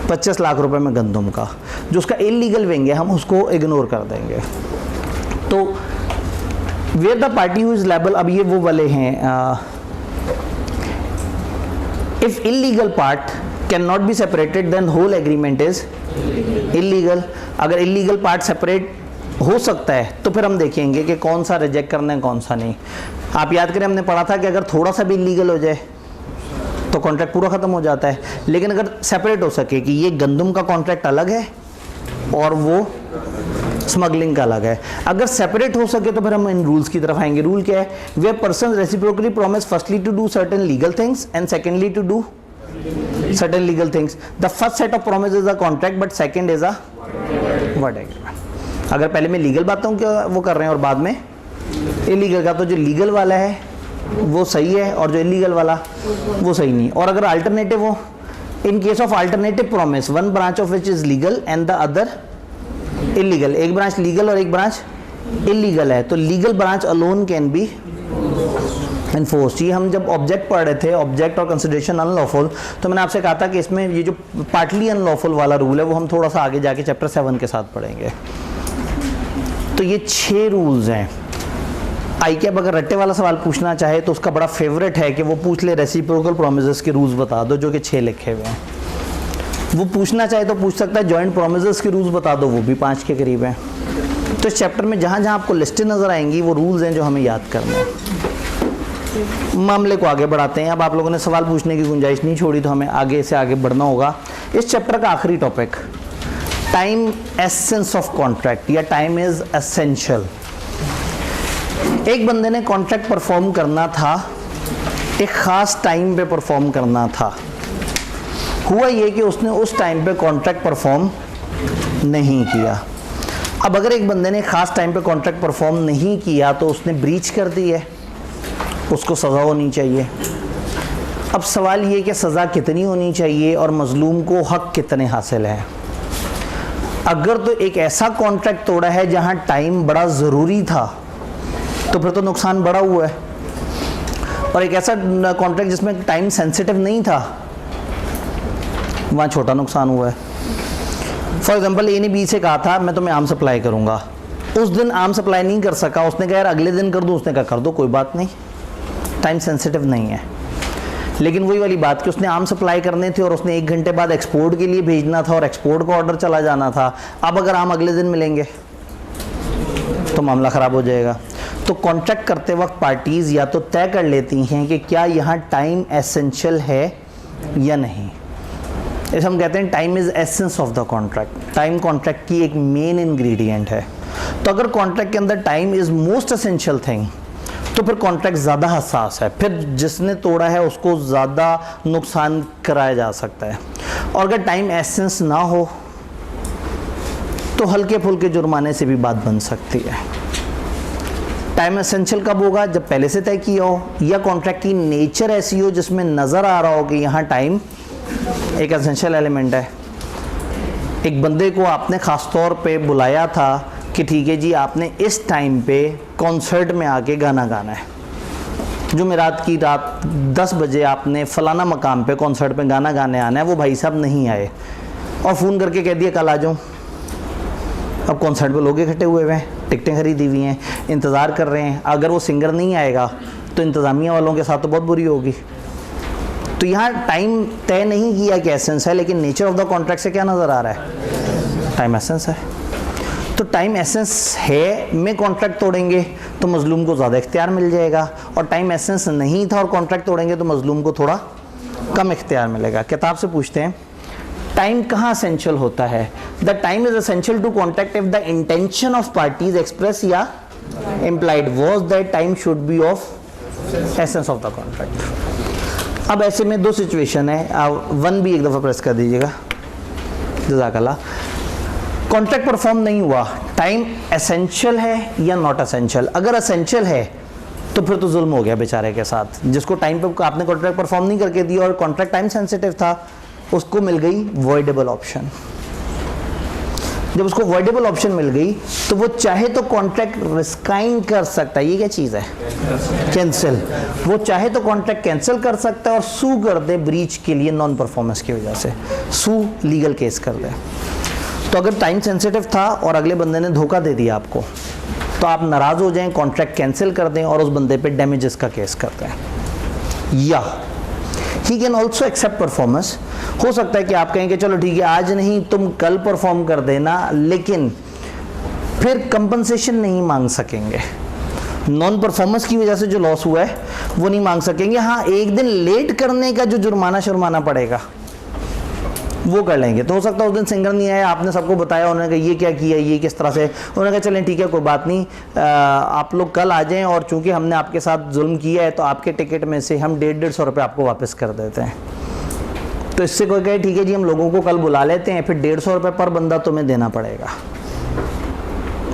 25 लाख रुपए में गंदम का। जो उसका इलीगल विंग है हम उसको इग्नोर कर देंगे। तो where the party who is liable, अब ये वो वाले हैं, if illegal part can not be separated then whole agreement is illegal. अगर इलीगल पार्ट सेपरेट हो सकता है तो फिर हम देखेंगे कि कौन सा रिजेक्ट करना है कौन सा नहीं। आप याद करें हमने पढ़ा था कि अगर थोड़ा सा भी इलीगल हो जाए तो कॉन्ट्रैक्ट पूरा ख़त्म हो जाता है। लेकिन अगर सेपरेट हो सके कि ये गंदम का कॉन्ट्रैक्ट अलग है और वो स्मगलिंग का अलग है, अगर सेपरेट हो सके तो फिर हम इन रूल्स की तरफ आएंगे। रूल क्या है, where person reciprocally promise firstly to do certain legal things and secondly to do certain legal things. The first set of promise is a contract but second is a void agreement. अगर पहले में legal बातों का वो कर रहे हैं और बाद में इलीगल का, तो जो लीगल वाला है वो सही है और जो इलीगल वाला वो सही नहीं। और अगर अल्टरनेटिव हो, इन case of alternative promise one branch of which is legal and the other illegal, एक ब्रांच लीगल और एक ब्रांच इलीगल है, तो legal branch alone can be enforced. ये हम जब ऑब्जेक्ट पढ़ रहे थे, ऑब्जेक्ट और कंसिडरेशन अनलॉफुल, तो मैंने आपसे कहा था कि इसमें ये जो पार्टली अनलॉफुल वाला रूल है वो हम थोड़ा सा आगे जाके चैप्टर 7 के साथ पढ़ेंगे। तो ये 6 रूल्स हैं। आईकैब अगर रट्टे वाला सवाल पूछना चाहे तो उसका बड़ा फेवरेट है कि वो पूछ ले रेसिप्रोकल प्रॉमिसेस के रूल्स बता दो, जो कि 6 लिखे हुए हैं। वो पूछना चाहे तो पूछ सकता है जॉइंट प्रॉमिसेस के रूल्स बता दो, वो भी 5 के करीब हैं। तो इस चैप्टर में जहाँ जहाँ आपको लिस्टें नज़र आएंगी वो रूल्स हैं जो हमें याद करने हैं। मामले को आगे बढ़ाते हैं। अब आप लोगों ने सवाल पूछने की गुंजाइश नहीं छोड़ी तो हमें आगे से आगे बढ़ना होगा। इस चैप्टर का आखिरी topic, time essence of contract या टाइम इज एसेंशियल। एक बंदे ने कॉन्ट्रैक्ट परफॉर्म करना था, एक ख़ास टाइम पे परफॉर्म करना था। हुआ ये कि उसने उस टाइम पे कॉन्ट्रैक्ट परफॉर्म नहीं किया। अब अगर एक बंदे ने ख़ास टाइम पे कॉन्ट्रैक्ट परफॉर्म नहीं किया तो उसने ब्रीच कर दी है, उसको सज़ा होनी चाहिए। अब सवाल ये कि सज़ा कितनी होनी चाहिए और मज़लूम को हक़ कितने हासिल हैं। अगर तो एक ऐसा कॉन्ट्रैक्ट तोड़ा है जहाँ टाइम बड़ा ज़रूरी था तो फिर तो नुकसान बड़ा हुआ है, और एक ऐसा कॉन्ट्रैक्ट जिसमें टाइम सेंसिटिव नहीं था वहाँ छोटा नुकसान हुआ है। फॉर एग्जांपल ए ने बी से कहा था मैं तुम्हें आम सप्लाई करूँगा, उस दिन आर्म सप्लाई नहीं कर सका, उसने कहा यार अगले दिन कर दूँ, उसने कहा कर दो कोई बात नहीं, टाइम सेंसिटिव नहीं है। लेकिन वही वाली बात कि उसने आर्म सप्लाई करने थे और उसने 1 घंटे बाद एक्सपोर्ट के लिए भेजना था और एक्सपोर्ट का ऑर्डर चला जाना था। अब अगर आर्म अगले दिन मिलेंगे तो मामला ख़राब हो जाएगा। तो कॉन्ट्रैक्ट करते वक्त पार्टीज़ या तो तय कर लेती हैं कि क्या यहाँ टाइम एसेंशियल है या नहीं। इसे हम कहते हैं time is essence of the contract. Time contract की एक मेन इंग्रेडिएंट है। तो अगर कॉन्ट्रैक्ट के अंदर time is most essential thing तो फिर कॉन्ट्रैक्ट ज़्यादा हसास है, फिर जिसने तोड़ा है उसको ज़्यादा नुकसान कराया जा सकता है। और अगर टाइम एसेंस ना हो तो हल्के फुल्के जुर्माने से भी बात बन सकती है। टाइम एसेंशियल कब होगा? जब पहले से तय किया हो या कॉन्ट्रैक्ट की नेचर ऐसी हो जिसमें नज़र आ रहा हो कि यहाँ टाइम एक एसेंशियल एलिमेंट है। एक बंदे को आपने ख़ास तौर पे बुलाया था कि ठीक है जी आपने इस टाइम पे कॉन्सर्ट में आके गाना गाना है। जुमेरात की रात 10 बजे आपने फ़लाना मकाम पे कॉन्सर्ट पे गाना गाने आना है, वो भाई साहब नहीं आए और फ़ोन करके कह दिया कल आ जाऊँ। अब कॉन्सर्ट पे लोग इकट्ठे हुए हुए हैं, टिकटें खरीदी हुई हैं, इंतज़ार कर रहे हैं। अगर वो सिंगर नहीं आएगा तो इंतज़ामिया वालों के साथ तो बहुत बुरी होगी। तो यहाँ टाइम तय नहीं किया कि एसेंस है, लेकिन नेचर ऑफ द कॉन्ट्रैक्ट से क्या नज़र आ रहा है? टाइम एसेंस है। तो टाइम एसेंस है में कॉन्ट्रैक्ट तोड़ेंगे तो मजलूम को ज़्यादा इख्तियार मिल जाएगा, और टाइम एसेंस नहीं था और कॉन्ट्रैक्ट तोड़ेंगे तो मजलूम को थोड़ा कम इख्तियार मिलेगा। किताब से पूछते हैं टाइम कहाँ एसेंशियल होता है? The time is essential to contract if the intention of parties express या implied was that time should be of essence of the contract. अब ऐसे में 2 सिचुएशन है, 1 भी एक दफ़ा प्रेस कर दीजिएगा, जज़ाकल्लाह। कॉन्ट्रैक्ट परफॉर्म नहीं हुआ, टाइम एसेंशियल है या नॉट एसेंशियल? अगर एसेंशियल है तो फिर तो जुल्म हो गया बेचारे के साथ, जिसको टाइम पे आपने कॉन्ट्रैक्ट परफॉर्म नहीं करके दिया और कॉन्ट्रैक्ट टाइम सेंसिटिव था, उसको मिल गई वॉइडेबल ऑप्शन। जब उसको वॉइडेबल ऑप्शन मिल गई तो वो चाहे तो कॉन्ट्रैक्ट रिस्काइन कर सकता है। ये क्या चीज़ है? कैंसिल। वो चाहे तो कॉन्ट्रैक्ट कैंसिल कर सकता है और सू कर दे ब्रीच के लिए, नॉन परफॉर्मेंस की वजह से सू लीगल केस कर दे। तो अगर टाइम सेंसिटिव था और अगले बंदे ने धोखा दे दिया आपको, तो आप नाराज़ हो जाएं, कॉन्ट्रैक्ट कैंसिल कर दें और उस बंदे पे डैमेजेस का केस कर दें। या he can also accept performance. हो सकता है कि आप कहें कि चलो ठीक है आज नहीं तुम कल परफॉर्म कर देना, लेकिन फिर कंपनसेशन नहीं मांग सकेंगे। नॉन परफॉर्मेंस की वजह से जो लॉस हुआ है वो नहीं मांग सकेंगे। हाँ, एक दिन लेट करने का जो जुर्माना पड़ेगा वो कर लेंगे। तो हो सकता है उस दिन सिंगर नहीं आया, आपने सबको बताया, उन्होंने कहा ये क्या किया, ये किस तरह से, उन्होंने कहा चलें ठीक है कोई बात नहीं, आप लोग कल आ जाएं और चूंकि हमने आपके साथ जुल्म किया है तो आपके टिकट में से हम 150 रुपये आपको वापस कर देते हैं। तो इससे कोई कहे ठीक है जी हम लोगों को कल बुला लेते हैं, फिर 150 रुपये पर बंदा तुम्हें देना पड़ेगा।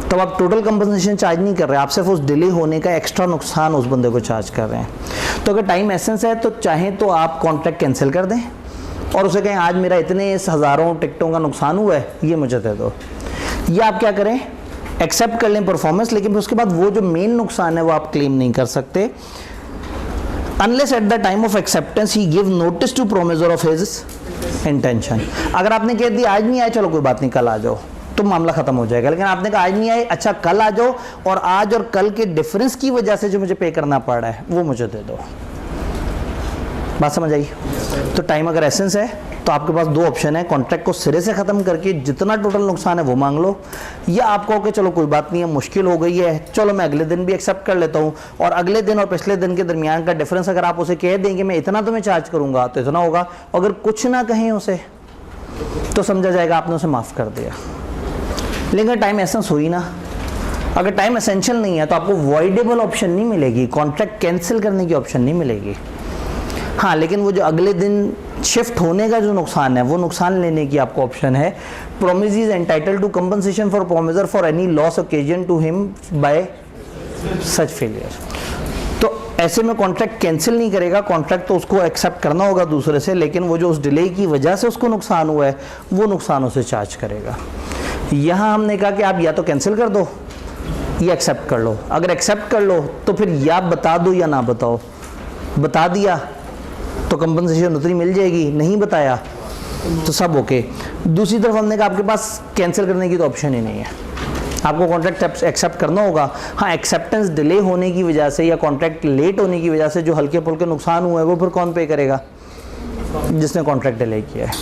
तो आप टोटल कंपनसेशन चार्ज नहीं कर रहे, आप सिर्फ उस डिले होने का एक्स्ट्रा नुकसान उस बंदे को चार्ज कर रहे हैं। तो अगर टाइम एसेंस है तो चाहें तो आप कॉन्ट्रैक्ट कैंसिल कर दें और उसे कहें आज मेरा इतने हज़ारों टिकटों का नुकसान हुआ है, ये मुझे दे दो। या आप क्या करें, एक्सेप्ट कर लें परफॉर्मेंस, लेकिन उसके बाद वो जो मेन नुकसान है वो आप क्लेम नहीं कर सकते unless at the time of acceptance he give notice to promisor of his intention. अगर आपने कह दिया आज नहीं आए, चलो कोई बात नहीं कल आ जाओ, तो मामला खत्म हो जाएगा। लेकिन आपने कहा आज नहीं आए, अच्छा कल आ जाओ और आज और कल के डिफरेंस की वजह से जो मुझे पे करना पड़ रहा है वो मुझे दे दो। बात समझ आई? तो टाइम अगर एसेंस है तो आपके पास 2 ऑप्शन है, कॉन्ट्रैक्ट को सिरे से ख़त्म करके जितना टोटल नुकसान है वो मांग लो, या आप कहो कि चलो कोई बात नहीं है मुश्किल हो गई है, चलो मैं अगले दिन भी एक्सेप्ट कर लेता हूँ, और अगले दिन और पिछले दिन के दरमियान का डिफरेंस अगर आप उसे कह देंगे मैं इतना तुम्हें चार्ज करूँगा तो इतना होगा, अगर कुछ ना कहें उसे तो समझा जाएगा आपने उसे माफ़ कर दिया। लेकिन टाइम एसेंस हुई ना, अगर टाइम एसेंशियल नहीं है तो आपको वॉइडेबल ऑप्शन नहीं मिलेगी, कॉन्ट्रैक्ट कैंसिल करने की ऑप्शन नहीं मिलेगी। हाँ, लेकिन वो जो अगले दिन शिफ्ट होने का जो नुकसान है वो नुकसान लेने की आपको ऑप्शन है। Promise is entitled to compensation for promisor for any loss occasion to him by such failure. तो ऐसे में कॉन्ट्रैक्ट कैंसिल नहीं करेगा, कॉन्ट्रैक्ट तो उसको एक्सेप्ट करना होगा दूसरे से, लेकिन वो जो उस डिले की वजह से उसको नुकसान हुआ है वो नुकसान उसे चार्ज करेगा। यहाँ हमने कहा कि आप या तो कैंसिल कर दो या एक्सेप्ट कर लो। अगर एक्सेप्ट कर लो तो फिर या बता दो या ना बताओ, बता दिया तो कंपनसेशन उतनी मिल जाएगी, नहीं बताया तो सब ओके। दूसरी तरफ हमने कहा आपके पास कैंसिल करने की तो ऑप्शन ही नहीं है, आपको कॉन्ट्रैक्ट एक्सेप्ट करना होगा। हाँ, एक्सेप्टेंस डिले होने की वजह से या कॉन्ट्रैक्ट लेट होने की वजह से जो हल्के फुल्के नुकसान हुए हैं वो फिर कौन पे करेगा? जिसने कॉन्ट्रैक्ट डिले किया है।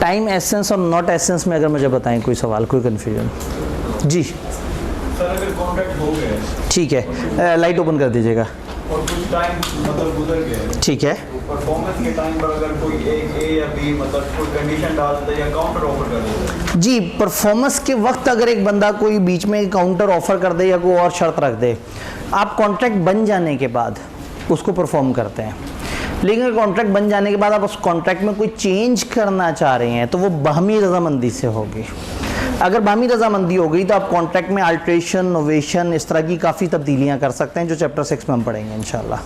टाइम एसेंस और नॉट एसेंस में अगर मुझे बताएं कोई सवाल, कोई कन्फ्यूजन? जी सर अगर कॉन्ट्रैक्ट हो गया ठीक है, लाइट ओपन कर दीजिएगा। और कुछ टाइम मतलब गुजर गया है, ठीक है, परफॉर्मेंस के टाइम पर अगर कोई ए या बी मतलब कोई कंडीशन डाल देता है या काउंटर ऑफर कर देता है। जी, परफॉर्मेंस के वक्त अगर एक बंदा कोई बीच में काउंटर ऑफर कर दे या कोई और शर्त रख दे, आप कॉन्ट्रैक्ट बन जाने के बाद उसको परफॉर्म करते हैं। लेकिन कॉन्ट्रैक्ट बन जाने के बाद आप उस कॉन्ट्रैक्ट में कोई चेंज करना चाह रहे हैं तो वो बाहमी रजामंदी से होगी। अगर बाहमी रजामंदी हो गई तो आप कॉन्ट्रैक्ट में अल्ट्रेशन, नोवेशन, इस तरह की काफ़ी तब्दीलियां कर सकते हैं जो चैप्टर 6 में हम पढ़ेंगे इंशाल्लाह।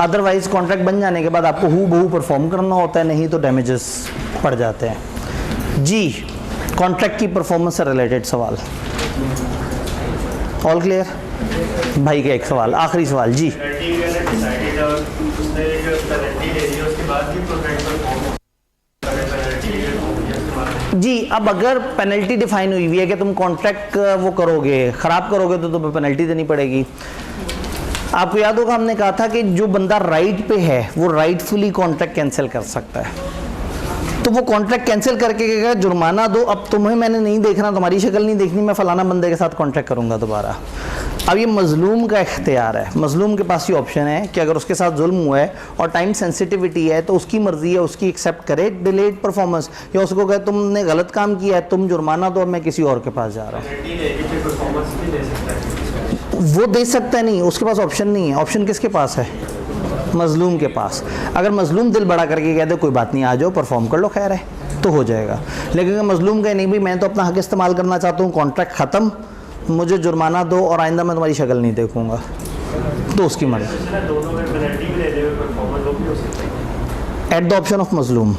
अदरवाइज कॉन्ट्रैक्ट बन जाने के बाद आपको हू बहू परफॉर्म करना होता है, नहीं तो डैमेजेस पड़ जाते हैं। जी, कॉन्ट्रैक्ट की परफॉर्मेंस से रिलेटेड सवाल। All clear? भाई का एक सवाल, आखिरी सवाल। जी जी, अब अगर पेनल्टी डिफाइन हुई हुई है कि तुम कॉन्ट्रैक्ट वो करोगे, ख़राब करोगे तो तुम्हें पेनल्टी देनी पड़ेगी। आपको याद होगा हमने कहा था कि जो बंदा राइट पे है वो राइटफुली कॉन्ट्रैक्ट कैंसिल कर सकता है। तो वो कॉन्ट्रैक्ट कैंसिल करके कहेगा जुर्माना दो, अब तुम्हें मैंने नहीं देखना, तुम्हारी शक्ल नहीं देखनी, मैं फलाना बंदे के साथ कॉन्ट्रैक्ट करूंगा दोबारा। अब ये मजलूम का इख्तियार है। मजलूम के पास ये ऑप्शन है कि अगर उसके साथ जुल्म हुआ है और टाइम सेंसिटिविटी है तो उसकी मर्जी है, उसकी एक्सेप्ट करे डिलेड परफॉर्मेंस, या उसको कहे तुमने गलत काम किया है, तुम जुर्माना दो, मैं किसी और के पास जा रहा हूँ। वो दे सकता है, नहीं, उसके पास ऑप्शन नहीं है। ऑप्शन किसके पास है? मजलूम के पास। अगर मजलूम दिल बड़ा करके कह दे कोई बात नहीं, आ जाओ परफॉर्म कर लो, खैर है, तो हो जाएगा। लेकिन अगर मजलूम कहे नहीं भाई मैं तो अपना हक इस्तेमाल करना चाहता हूँ, कॉन्ट्रैक्ट ख़त्म, मुझे जुर्माना दो और आइंदा मैं तुम्हारी शक्ल नहीं देखूंगा, तो उसकी मर्जी। एट द ऑप्शन ऑफ मजलूम,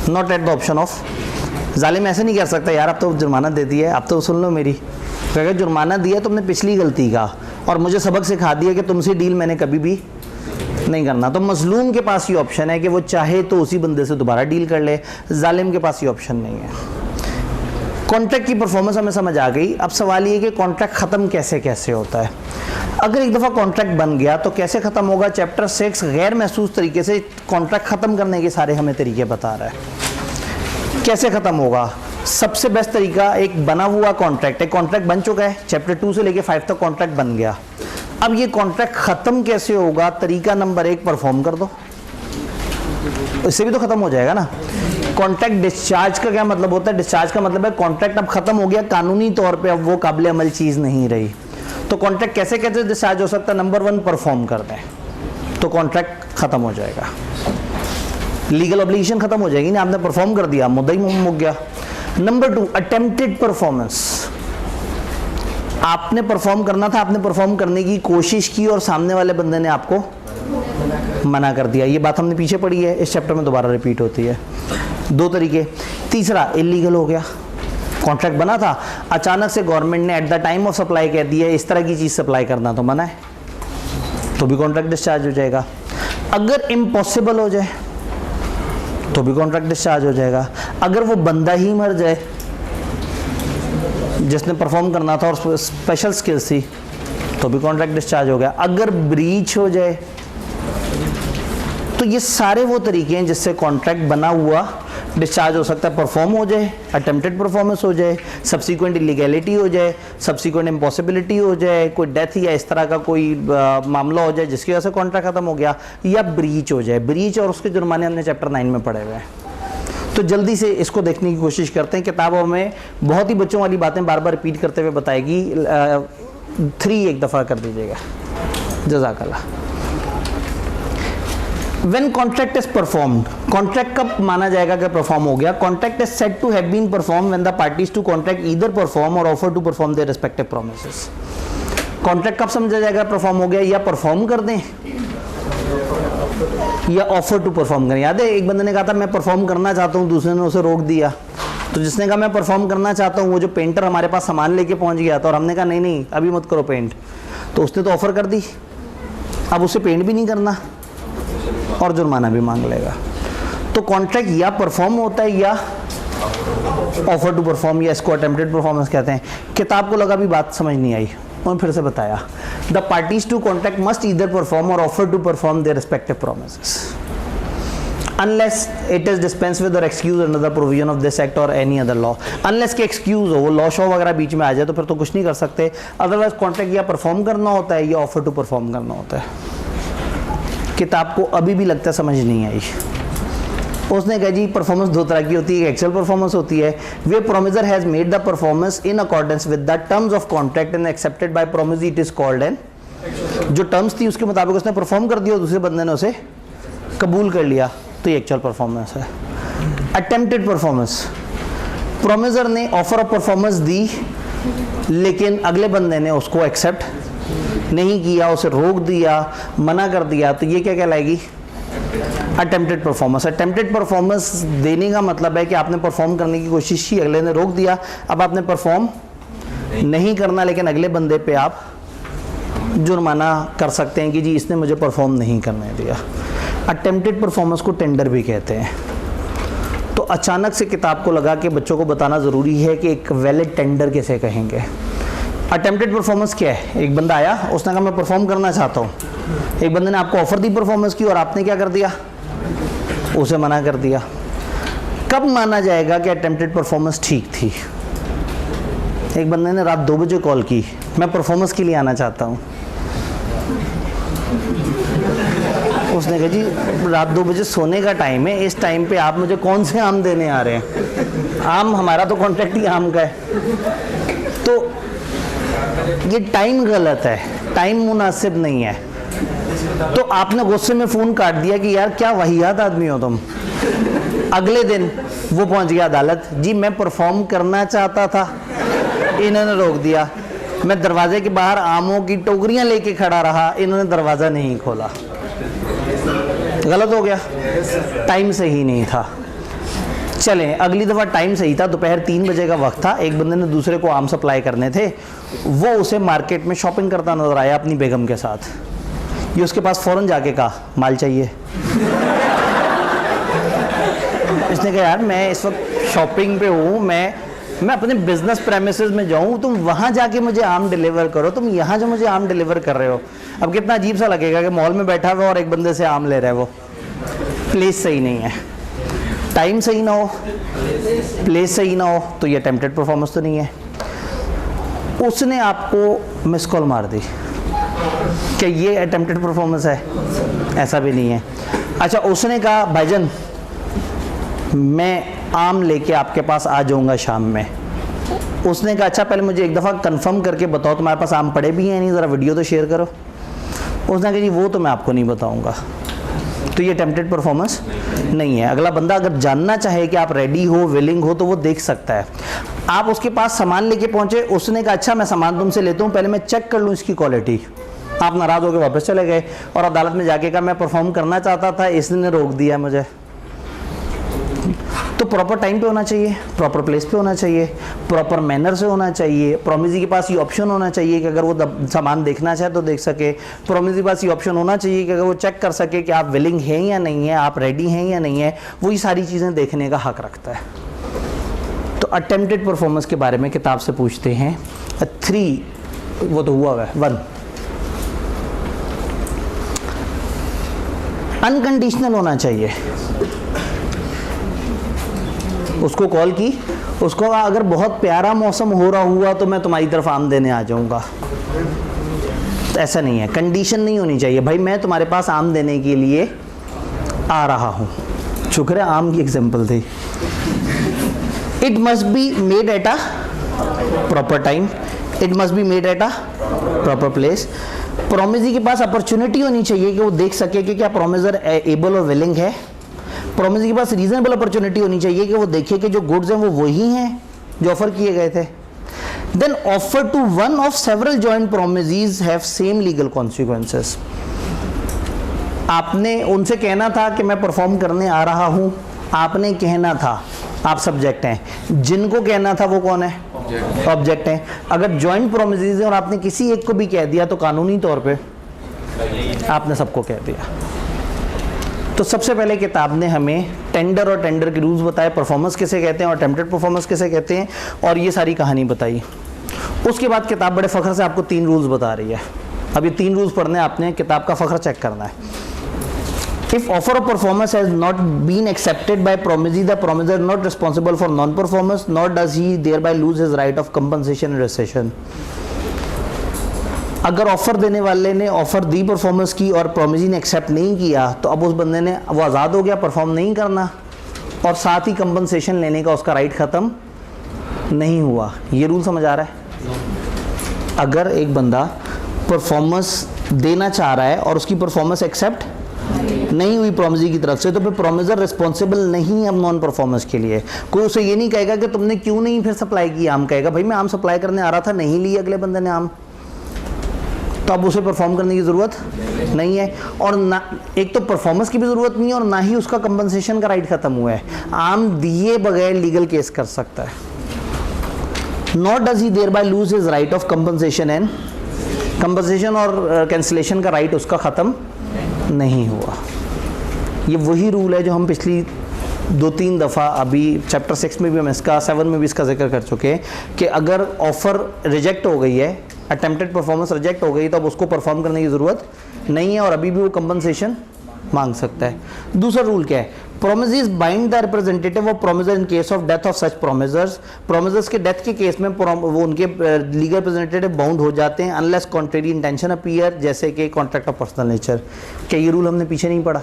not at the option of जालिम। ऐसे नहीं कर सकता यार अब तो जुर्माना दे दिया है, अब तो सुन लो मेरी। अगर जुर्माना दिया तुमने पिछली गलती का और मुझे सबक सिखा दिया कि तुमसे डील मैंने कभी भी नहीं करना, तो मजलूम के पास ये ऑप्शन है कि वो चाहे तो उसी बंदे से दोबारा डील कर ले। जालिम के पास ये ऑप्शन नहीं है। कॉन्ट्रैक्ट की परफॉर्मेंस हमें समझ आ गई। अब सवाल ये कि कॉन्ट्रैक्ट ख़त्म कैसे कैसे होता है। अगर एक दफ़ा कॉन्ट्रैक्ट बन गया तो कैसे ख़त्म होगा? चैप्टर 6 गैर महसूस तरीके से कॉन्ट्रैक्ट ख़त्म करने के सारे हमें तरीके बता रहा है। कैसे ख़त्म होगा? सबसे बेस्ट तरीका, एक बना हुआ कॉन्ट्रैक्ट, एक कॉन्ट्रैक्ट बन चुका है, चैप्टर 2 से लेके 5 तक कॉन्ट्रैक्ट बन गया। अब ये कॉन्ट्रैक्ट ख़त्म कैसे होगा? तरीका नंबर 1, परफॉर्म कर दो, इससे भी तो ख़त्म हो जाएगा ना। कॉन्ट्रैक्ट डिस्चार्ज का क्या मतलब होता है? डिस्चार्ज का मतलब है कॉन्ट्रैक्ट अब ख़त्म हो गया, कानूनी तौर पे अब वो काबिल अमल चीज़ नहीं रही। तो कॉन्ट्रैक्ट कैसे कैसे डिस्चार्ज हो सकता है? नंबर 1, परफॉर्म कर दें तो कॉन्ट्रैक्ट ख़त्म हो जाएगा, लीगल ऑब्लिगेशन ख़त्म हो जाएगी ना, आपने परफॉर्म कर दिया, मुद्दा ही मुक गया। Number 2, attempted performance. आपने परफॉर्म करना था, आपने परफॉर्म करने की कोशिश की और सामने वाले बंदे ने आपको मना कर दिया। ये बात हमने पीछे पढ़ी है, इस चैप्टर में दोबारा रिपीट होती है। 2 तरीके। तीसरा, इलीगल हो गया, कॉन्ट्रैक्ट बना था, अचानक से गवर्नमेंट ने eight the time of supply कह दिया इस तरह की चीज़ सप्लाई करना तो मना है, तो भी कॉन्ट्रैक्ट डिस्चार्ज हो जाएगा। अगर इम्पॉसिबल हो जाए तो भी कॉन्ट्रैक्ट डिस्चार्ज हो जाएगा। अगर वो बंदा ही मर जाए जिसने परफॉर्म करना था और स्पेशल स्किल्स थी तो भी कॉन्ट्रैक्ट डिस्चार्ज हो गया। अगर ब्रीच हो जाए तो ये सारे वो तरीके हैं जिससे कॉन्ट्रैक्ट बना हुआ डिस्चार्ज हो सकता है। परफॉर्म हो जाए, अटेम्प्टेड परफॉर्मेंस हो जाए, सब्सिक्वेंट इलीगैलिटी हो जाए, सब्सिक्वेंट इम्पॉसिबिलिटी हो जाए, कोई डेथ या इस तरह का कोई मामला हो जाए जिसकी वजह से कॉन्ट्रैक्ट खत्म हो गया, या ब्रीच हो जाए। ब्रीच और उसके जुर्माने हमने चैप्टर 9 में पढ़े हुए हैं। तो जल्दी से इसको देखने की कोशिश करते हैं। किताबों में बहुत ही बच्चों वाली बातें बार बार रिपीट करते हुए बताएगी। 3 एक दफ़ा कर दीजिएगा, जज़ाकल्लाह। When contract is performed, contract कब माना जाएगा कि परफॉर्म हो गया? Contract is said to have been perform when the parties to contract either perform or offer to perform their respective promises. Contract कब समझा जाएगा परफॉर्म हो गया? या परफॉर्म कर दें या ऑफर टू परफॉर्म करें। याद है एक बंदे ने कहा था मैं परफॉर्म करना चाहता हूँ, दूसरे ने उसे रोक दिया। तो जिसने कहा मैं परफॉर्म करना चाहता हूँ, वो जो पेंटर हमारे पास सामान लेके पहुँच गया था और हमने कहा नहीं नहीं अभी मत करो पेंट, तो उसने तो ऑफर कर दी, अब उसे पेंट भी नहीं करना और जुर्माना भी मांग लेगा। तो कॉन्ट्रैक्ट या परफॉर्म होता है या ऑफर टू परफॉर्म, या इसको अटेम्प्टेड परफॉर्मेंस कहते हैं। किताब को लगा भी बात समझ नहीं आई, उन्होंने फिर से बताया, the parties to contract must either perform or offer to perform their respective promises unless it is dispensed with or excused under the provision of this act or any other law। unless के excuse हो, वो law Shaw वगैरह बीच में आ जाए तो फिर तो कुछ नहीं कर सकते। अदरवाइज कॉन्ट्रैक्ट या परफॉर्म करना होता है या ऑफर टू परफॉर्म करना होता है। किताब को अभी भी लगता है समझ नहीं आई। उसने कहा जी परफॉर्मेंस दो तरह की होती है, एक्चुअल परफॉर्मेंस होती है, where promisor has made the performance in accordance with the terms of contract and accepted by promise, it is called an. जो टर्म्स थी उसके मुताबिक उसने परफॉर्म कर दिया, दूसरे बंदे ने उसे कबूल कर लिया, तो ये एक्चुअल परफॉर्मेंस है। अटेम्प्टेड परफॉर्मेंस, प्रोमिसर ने ऑफर ऑफ परफॉर्मेंस दी लेकिन अगले बंदे ने उसको एक्सेप्ट नहीं किया, उसे रोक दिया, मना कर दिया, तो ये क्या कहलाएगी? Attempted performance. अटेम्प्टेड परफॉर्मेंस देने का मतलब है कि आपने परफॉर्म करने की कोशिश की, अगले ने रोक दिया, अब आपने परफॉर्म नहीं करना, लेकिन अगले बंदे पे आप जुर्माना कर सकते हैं कि जी इसने मुझे परफॉर्म नहीं करने दिया। अटेम्प्टेड परफॉर्मेंस को टेंडर भी कहते हैं। तो अचानक से किताब को लगा कि बच्चों को बताना ज़रूरी है कि एक वैलिड टेंडर किसे कहेंगे। अटेम्प्टेड परफॉर्मेंस क्या है? एक बंदा आया, उसने कहा मैं परफॉर्म करना चाहता हूँ, एक बंदे ने आपको ऑफर दी परफॉर्मेंस की और आपने क्या कर दिया? उसे मना कर दिया। कब माना जाएगा कि अटेम्प्टेड परफॉर्मेंस ठीक थी? एक बंदे ने रात 2 बजे कॉल की, मैं परफॉर्मेंस के लिए आना चाहता हूँ। उसने कहा जी रात 2 बजे सोने का टाइम है, इस टाइम पे आप मुझे कौन से आम देने आ रहे हैं? आम, हमारा तो कॉन्ट्रैक्ट ही आम का है। तो ये टाइम गलत है, टाइम मुनासिब नहीं है। तो आपने गुस्से में फ़ोन काट दिया कि यार क्या वाहियात आदमी हो तुम। अगले दिन वो पहुंच गया अदालत, जी मैं परफॉर्म करना चाहता था, इन्होंने रोक दिया। मैं दरवाजे के बाहर आमों की टोकरियां लेके खड़ा रहा, इन्होंने दरवाज़ा नहीं खोला। गलत हो गया, टाइम सही नहीं था। चलें, अगली दफ़ा टाइम सही था, दोपहर 3 बजे का वक्त था, एक बंदे ने दूसरे को आम सप्लाई करने थे, वो उसे मार्केट में शॉपिंग करता नजर आया अपनी बेगम के साथ। ये उसके पास फ़ौरन जाके कहा माल चाहिए। इसने कहा यार मैं इस वक्त शॉपिंग पे हूँ, मैं अपने बिजनेस प्रेमिसेस में जाऊँ, तुम वहाँ जाके मुझे आम डिलीवर करो, तुम यहाँ जो मुझे आम डिलीवर कर रहे हो। अब कितना अजीब सा लगेगा कि मॉल में बैठा हुआ और एक बंदे से आम ले रहा है। वो प्लेस सही नहीं है, टाइम सही ना हो, प्लेस सही ना हो, तो ये अटेम्प्टेड परफॉर्मेंस तो नहीं है। उसने आपको मिस कॉल मार दी, क्या ये अटेम्प्टेड परफॉर्मेंस है? ऐसा भी नहीं है। अच्छा, उसने कहा भाईजान मैं आम लेके आपके पास आ जाऊंगा शाम में। उसने कहा अच्छा पहले मुझे एक दफ़ा कंफर्म करके बताओ तुम्हारे पास आम पड़े भी हैं नहीं, ज़रा वीडियो तो शेयर करो। उसने कहा जी वो तो मैं आपको नहीं बताऊंगा। तो ये अटेम्प्टेड परफॉर्मेंस नहीं है। अगला बंदा अगर जानना चाहे कि आप रेडी हो, विलिंग हो, तो वो देख सकता है। आप उसके पास सामान लेके पहुंचे, उसने कहा अच्छा मैं सामान तुमसे लेता हूँ, पहले मैं चेक कर लूँ इसकी क्वालिटी। आप नाराज़ होकर वापस चले गए और अदालत में जाके कहा मैं परफॉर्म करना चाहता था, इसने रोक दिया मुझे। तो प्रॉपर टाइम पे होना चाहिए, प्रॉपर प्लेस पे होना चाहिए, प्रॉपर मैनर से होना चाहिए। प्रोमिसी के पास ये ऑप्शन होना चाहिए कि अगर वो सामान देखना चाहे तो देख सके। प्रोमिसी के पास ये ऑप्शन होना चाहिए कि अगर वो चेक कर सके कि आप विलिंग हैं या नहीं है, आप रेडी हैं या नहीं है, वो ये सारी चीज़ें देखने का हक रखता है। तो अटेम्प्टेड परफॉर्मेंस के बारे में किताब से पूछते हैं 3, वो तो हुआ है 1, अनकंडीशनल होना चाहिए। उसको कॉल की, उसको कहा अगर बहुत प्यारा मौसम हो रहा हुआ तो मैं तुम्हारी तरफ आम देने आ जाऊंगा। तो ऐसा नहीं है, कंडीशन नहीं होनी चाहिए भाई मैं तुम्हारे पास आम देने के लिए आ रहा हूँ। शुक्र है आम की एग्जांपल थी। It must be made at a proper time, it must be made at a proper place. Promisee के पास अपॉर्चुनिटी होनी चाहिए कि वो देख सके कि क्या प्रोमिसर एबल और विलिंग है। प्रोमिसी के पास रीजनेबल अपॉर्चुनिटी होनी चाहिए कि वो देखे कि जो गुड्स हैं वो वही हैं जो ऑफर किए गए थे। Then offer to one of several joint promisees have same legal consequences. आपने उनसे कहना था कि मैं परफॉर्म करने आ रहा हूँ, आपने कहना था, आप सब्जेक्ट हैं, जिनको कहना था वो कौन है? ऑब्जेक्ट हैं। अगर जॉइंट प्रोमिसीज हैं और आपने किसी एक को भी कह दिया तो कानूनी तौर पे आपने सबको कह दिया। तो सबसे पहले किताब ने हमें टेंडर और टेंडर के रूल्स बताए, परफॉर्मेंस किसे कहते हैं और अटेम्प्टेड परफॉर्मेंस किसे कहते हैं, और ये सारी कहानी बताई। उसके बाद किताब बड़े फ़ख्र से आपको 3 रूल्स बता रही है। अब ये 3 रूल्स पढ़ने आपने किताब का फ़ख्र चेक करना है। If offer of performance has not been accepted by promisee, the promiser is not responsible for non-performance, nor does he thereby lose his right of compensation and recession. अगर ऑफर देने वाले ने ऑफर दी performance की और promisee ने accept नहीं किया, तो अब उस बंदे ने वो आज़ाद हो गया परफॉर्म नहीं करना, और साथ ही कंपनसेशन लेने का उसका राइट ख़त्म नहीं हुआ। ये रूल समझ आ रहा है? अगर एक बंदा परफॉर्मेंस देना चाह रहा है और उसकी परफॉर्मेंस एक्सेप्ट नहीं हुई प्रोमिसी की तरफ से, तो फिर प्रोमिसर रिस्पॉन्सिबल नहीं है अब नॉन परफॉर्मेंस के लिए। कोई उसे ये नहीं कहेगा कि तुमने क्यों नहीं फिर सप्लाई किया, आम कहेगा भाई मैं आम सप्लाई करने आ रहा था, नहीं ली अगले बंदे ने आम, तो अब उसे परफॉर्म करने की ज़रूरत नहीं है। और ना एक तो परफॉर्मेंस की भी ज़रूरत नहीं है और ना ही उसका कंपनसेशन का राइट ख़त्म हुआ है। आम दिए बगैर लीगल केस कर सकता है। Not does he thereby lose his right of compensation and compensation और कैंसिलेशन का राइट उसका ख़त्म नहीं हुआ। ये वही रूल है जो हम पिछली 2-3 दफ़ा अभी चैप्टर 6 में भी हम इसका, 7 में भी इसका जिक्र कर चुके हैं कि अगर ऑफ़र रिजेक्ट हो गई है, अटेम्प्टेड परफॉर्मेंस रिजेक्ट हो गई, तो अब उसको परफॉर्म करने की ज़रूरत नहीं है और अभी भी वो कंपनसेशन मांग सकता है। दूसरा रूल क्या है? Promises bind the representative of promisor in case of death of such promisors. Promisors के डेथ के केस में वो उनके लीगल रिप्रेजेंटेटिव बाउंड हो जाते हैं अनलेस कॉन्ट्रेरी इंटेंशन अपीयर, जैसे कि कॉन्ट्रैक्ट ऑफ पर्सनल नेचर। क्या ये रूल हमने पीछे नहीं पढ़ा?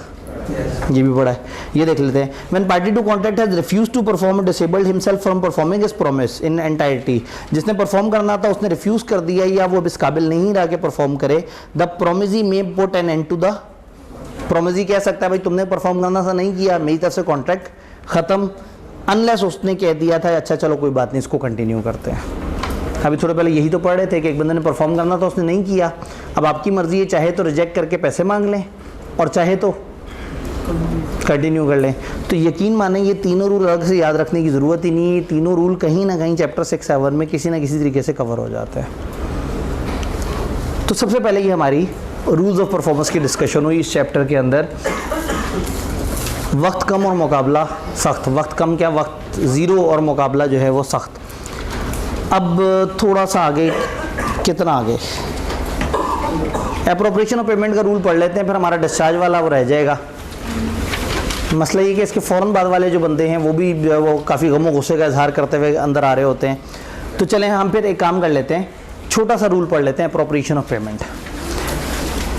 ये भी पढ़ा है। ये देख लेते हैं। When party to contract has refuse to perform or disabled himself from performing his promise in entirety, जिसने परफॉर्म करना था उसने रिफ्यूज कर दिया या वो अब इस काबिल नहीं रहा कि परफॉर्म करे, the promisee may put an end to the, promisee कह सकता है भाई तुमने परफॉर्म करना था, नहीं किया, मेरी तरफ से कॉन्ट्रैक्ट खत्म, अनलेस उसने कह दिया था अच्छा चलो कोई बात नहीं इसको कंटिन्यू करते हैं। अभी थोड़े पहले यही तो पढ़ रहे थे कि एक बंदे ने परफॉर्म करना था उसने नहीं किया, अब आपकी मर्जी है, चाहे तो रिजेक्ट करके पैसे मांग लें और चाहे तो कंटिन्यू कर लें। तो यकीन माने ये तीनों रूल अलग से याद रखने की ज़रूरत ही नहीं है। ये तीनों रूल कहीं ना कहीं चैप्टर 6-7 में किसी ना किसी तरीके से कवर हो जाते हैं। तो सबसे पहले ये हमारी रूल्स ऑफ परफॉर्मेंस की डिस्कशन हुई इस चैप्टर के अंदर। वक्त कम और मुकाबला सख्त। वक्त कम क्या, वक्त ज़ीरो और मुकाबला जो है वो सख्त। अब थोड़ा सा आगे, कितना आगे, एप्रोप्रिएशन ऑफ पेमेंट का रूल पढ़ लेते हैं, फिर हमारा डिस्चार्ज वाला वो रह जाएगा। मसला ये कि इसके फ़ौरन बाद वाले जो बंदे हैं वो काफ़ी गमो गुस्से का इजहार करते हुए अंदर आ रहे होते हैं। तो चलें हम फिर एक काम कर लेते हैं, छोटा सा रूल पढ़ लेते हैं, एप्रोप्रिएशन ऑफ पेमेंट।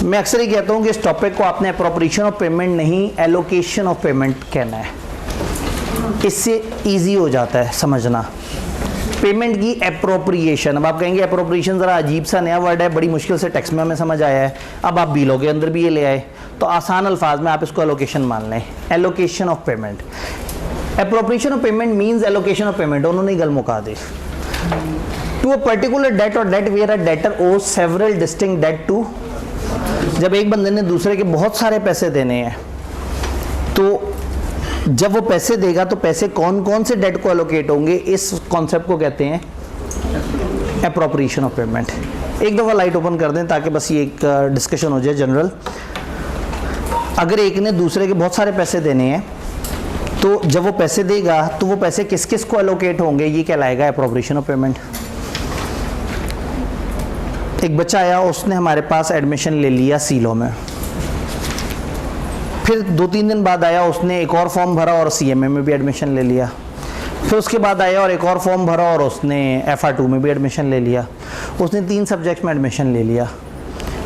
मैं अक्सर ही कहता हूँ कि इस टॉपिक को आपने एप्रोप्रिएशन ऑफ पेमेंट नहीं, एलोकेशन ऑफ पेमेंट कहना है, इससे ईजी हो जाता है समझना। पेमेंट की एप्रोप्रिएशन, अब आप कहेंगे एप्रोप्रिएशन ज़रा अजीब सा नया वर्ड है, बड़ी मुश्किल से टेक्स्ट में हमें समझ आया है, अब आप बिलों के अंदर भी ये ले आए, तो आसान अल्फाज में आप इसको एलोकेशन मान लें। Allocation of payment, appropriation of payment means allocation of payment, उन्होंने ही गल मुका दी। टू अ पर्टिकुलर डेट और डेट वेयर अ डेटर ओज सेवरल डिस्टिंक्ट डेट टू, जब एक बंदे ने दूसरे के बहुत सारे पैसे देने हैं, तो जब वो पैसे देगा तो पैसे कौन कौन से डेट को एलोकेट होंगे, इस कॉन्सेप्ट को कहते हैं एप्रोप्रिएशन ऑफ पेमेंट। एक दफ़ा लाइट ओपन कर दें ताकि बस ये एक डिस्कशन हो जाए जनरल। अगर एक ने दूसरे के बहुत सारे पैसे देने हैं, तो जब वो पैसे देगा तो वो पैसे किस किस को एलोकेट होंगे, ये कहलाएगा एप्रोप्रिएशन ऑफ पेमेंट। एक बच्चा आया, उसने हमारे पास एडमिशन ले लिया सीलो में, फिर 2-3 दिन बाद आया, उसने एक और फॉर्म भरा और CMA में भी एडमिशन ले लिया, फिर उसके बाद आया और एक और फॉर्म भरा और उसने FR2 में भी एडमिशन ले लिया, उसने 3 सब्जेक्ट में एडमिशन ले लिया।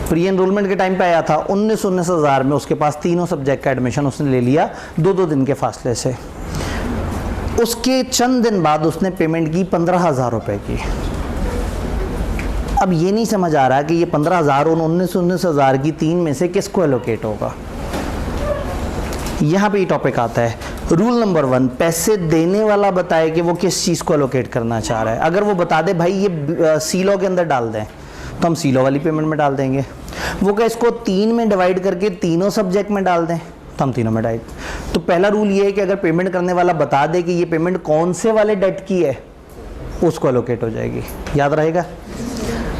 प्री एनरोलमेंट के टाइम पे आया था, 19 हज़ार में उसके पास तीनों सब्जेक्ट का एडमिशन उसने ले लिया 2-2 दिन के फासले से। उसके चंद दिन बाद उसने पेमेंट की 15,000 रुपये की। अब ये नहीं समझ आ रहा कि ये 15,000 और 19 हज़ार की 3 में से किसको एलोकेट होगा। यहाँ पे ये टॉपिक आता है। रूल नंबर 1, पैसे देने वाला बताए कि वो किस चीज़ को एलोकेट करना चाह रहा है। अगर वो बता दे भाई ये सीलो के अंदर डाल दें, तो हम सीलो वाली पेमेंट में डाल देंगे। वो क्या इसको 3 में डिवाइड करके तीनों सब्जेक्ट में डाल दें, तो हम तीनों में डाइट। तो पहला रूल ये है कि अगर पेमेंट करने वाला बता दे कि ये पेमेंट कौन से वाले डेट की है, उसको एलोकेट हो जाएगी, याद रहेगा।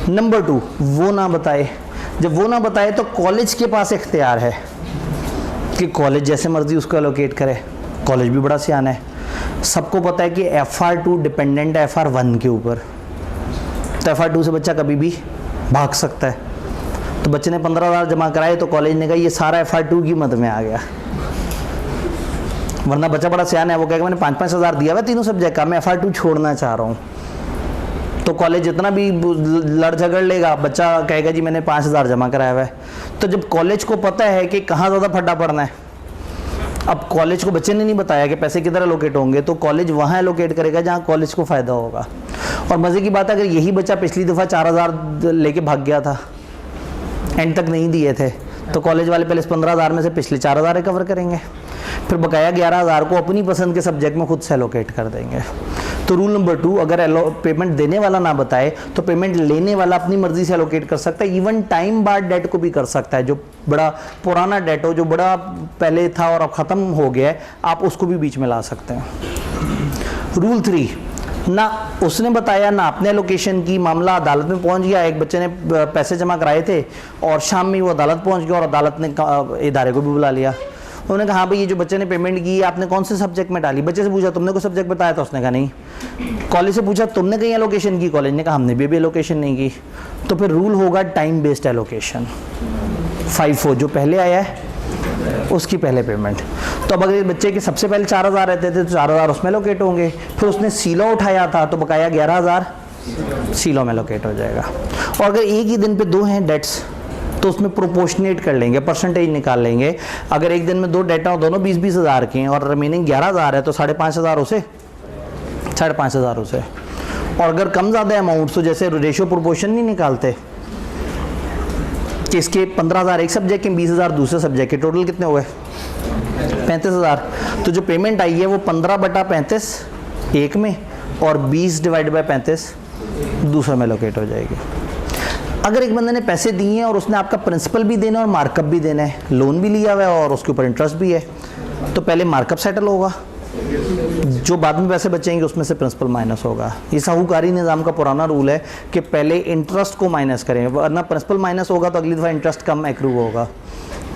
नंबर 2, वो ना बताए। जब वो ना बताए तो कॉलेज के पास इख्तियार है कि कॉलेज जैसे मर्जी उसको एलोकेट करे। कॉलेज भी बड़ा सियाना है, सबको पता है कि FR2 डिपेंडेंट है FR1 के ऊपर, तो FR2 से बच्चा कभी भी भाग सकता है। तो बच्चे ने 15,000 जमा कराए तो कॉलेज ने कहा ये सारा FR2 की मद में आ गया, वरना बच्चा बड़ा सियाना है, वो कहेगा मैंने 5-5 हज़ार दिया हुआ तीनों सब्जेक्ट का, मैं FR2 छोड़ना चाह रहा हूँ। तो कॉलेज जितना भी लड़ झगड़ लेगा, बच्चा कहेगा जी मैंने 5,000 जमा कराया हुआ है। तो जब कॉलेज को पता है कि कहाँ ज़्यादा फड्डा पड़ना है, अब कॉलेज को बच्चे ने नहीं बताया कि पैसे किधर एलोकेट होंगे, तो कॉलेज वहाँ एलोकेट करेगा जहाँ कॉलेज को फ़ायदा होगा। और मज़े की बात है, अगर यही बच्चा पिछली दफ़ा 4,000 लेके भाग गया था, एंड तक नहीं दिए थे, तो कॉलेज वाले पहले 15,000 में से पिछले 4,000 रिकवर करेंगे, फिर बकाया 11,000 को अपनी पसंद के सब्जेक्ट में खुद से एलोकेट कर देंगे। तो रूल नंबर 2, अगर पेमेंट देने वाला ना बताए तो पेमेंट लेने वाला अपनी मर्जी से एलोकेट कर सकता है। इवन टाइम बार्ड डेट को भी कर सकता है, जो बड़ा पुराना डेट हो, जो बड़ा पहले था और अब ख़त्म हो गया है, आप उसको भी बीच में ला सकते हैं। रूल 3, ना उसने बताया ना आपने एलोकेशन की, मामला अदालत में पहुंच गया। एक बच्चे ने पैसे जमा कराए थे और शाम में वो अदालत पहुंच गया और अदालत ने इदारे को भी बुला लिया। उन्होंने कहा हाँ भाई ये जो बच्चे ने पेमेंट की आपने कौन से सब्जेक्ट में डाली। बच्चे से पूछा तुमने कोई सब्जेक्ट बताया था, उसने कहा नहीं। कॉलेज से पूछा तुमने कहीं एलोकेशन की, कॉलेज ने कहा हमने भी एलोकेशन नहीं की। तो फिर रूल होगा टाइम बेस्ड एलोकेशन, 5-4 जो पहले आया है उसकी पहले पेमेंट। तो अब अगर बच्चे के सबसे पहले 4,000 रहते थे तो 4,000 उसमें एलोकेट होंगे, फिर उसने सीलो उठाया था तो बकाया 11,000 सीलो में एलोकेट हो जाएगा। और अगर एक ही दिन पे 2 हैं डेट्स तो उसमें प्रोपोर्शनेट कर लेंगे, परसेंटेज निकाल लेंगे। अगर एक दिन में 2 डेटा हो, दोनों 20-20 हज़ार के हैं और रिमेनिंग 11,000 है तो 5,500 उसे, 5,500 उसे। और अगर कम ज़्यादा अमाउंट तो जैसे रेशियो प्रोपोर्शन नहीं निकालते कि इसके 15,000 एक सब्जेक्ट के, 20,000 दूसरे सब्जेक्ट के, टोटल कितने हुए 35,000। तो जो पेमेंट आई है वो 15/35 एक में और 20/35 दूसरे में एलोकेट हो जाएगी। अगर एक बंदे ने पैसे दिए हैं और उसने आपका प्रिंसिपल भी देना है और मार्कअप भी देना है, लोन भी लिया हुआ है और उसके ऊपर इंटरेस्ट भी है, तो पहले मार्कअप सेटल होगा, जो बाद में पैसे बचेंगे उसमें से प्रिंसिपल माइनस होगा। ये साहूकारी निज़ाम का पुराना रूल है कि पहले इंटरेस्ट को माइनस करें, वरना प्रिंसिपल माइनस होगा तो अगली दफ़ा इंटरेस्ट कम एक्रू होगा।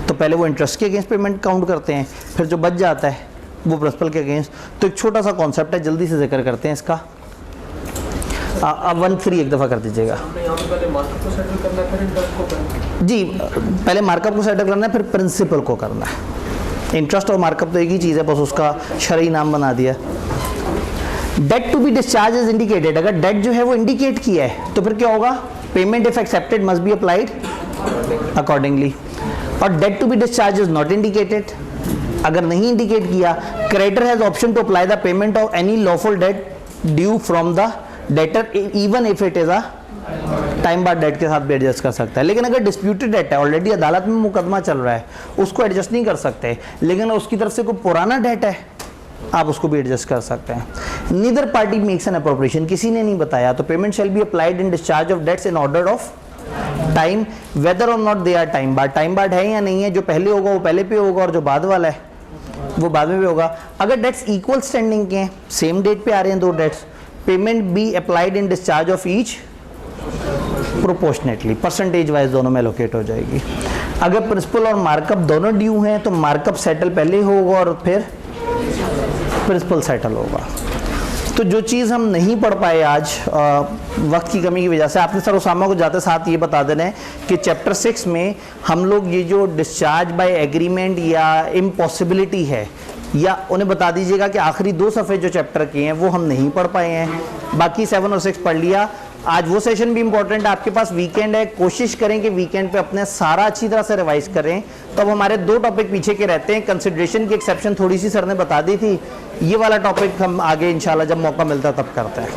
तो पहले वो इंटरेस्ट के अगेंस्ट पेमेंट काउंट करते हैं, फिर जो बच जाता है वो प्रिंसिपल के अगेंस्ट। तो एक छोटा सा कॉन्सेप्ट है, जल्दी से जिक्र करते हैं इसका। अब 1-3 एक दफ़ा कर दीजिएगा पहले मार्कअप को सेटल करना है, फिर इंटरेस्ट को करना जी। पहले मार्कअप को सेटल करना है, फिर प्रिंसिपल को करना है। इंटरेस्ट और मार्कअप तो एक ही चीज़ है, बस उसका शरई नाम बना दिया। Debt to be discharge is indicated, अगर डेट जो है वो इंडिकेट किया है तो फिर क्या होगा, payment if accepted must be applied accordingly. और debt to be discharge is not indicated, अगर नहीं इंडिकेट किया, creditor has option to apply the payment of any lawful debt due from the debtor even if it is a time bar debt के साथ भी adjust कर सकता है। लेकिन अगर डिस्प्यूटेड डेट है, ऑलरेडी अदालत में मुकदमा चल रहा है, उसको एडजस्ट नहीं कर सकते, लेकिन उसकी तरफ से कोई पुराना डेट है आप उसको भी एडजस्ट कर सकते हैं। Neither party makes an appropriation, किसी ने नहीं बताया, तो payment shall be applied in discharge of debts in order of time whether or not they are time bar. Time bar है या नहीं है, जो पहले होगा वो पहले पे होगा और जो बाद वाला है वो बाद में भी होगा। अगर डेट्स इक्वल स्टैंडिंग के हैं, सेम डेट पे आ रहे हैं 2 debts, payment be applied in discharge of each proportionately, percentage wise दोनों में एलोकेट हो जाएगी। अगर प्रिंसिपल और मार्कअप दोनों ड्यू हैं तो मार्कअप सेटल पहले होगा और फिर प्रिंसिपल सेटल होगा। तो जो चीज़ हम नहीं पढ़ पाए आज वक्त की कमी की वजह से, आपने सर उसामा को जाते साथ ये बता देना है कि चैप्टर 6 में हम लोग ये जो डिस्चार्ज बाय एग्रीमेंट या इम्पॉसिबिलिटी है, या उन्हें बता दीजिएगा कि आखिरी 2 सफ़े जो चैप्टर के हैं वो हम नहीं पढ़ पाए हैं, बाकी 7 और 6 पढ़ लिया। आज वो सेशन भी इंपॉर्टेंट है, आपके पास वीकेंड है, कोशिश करें कि वीकेंड पे अपने सारा अच्छी तरह से रिवाइज करें। तो अब हमारे 2 टॉपिक पीछे के रहते हैं। कंसिडरेशन की एक्सेप्शन थोड़ी सी सर ने बता दी थी, ये वाला टॉपिक हम आगे इंशाल्लाह जब मौका मिलता तब करते हैं।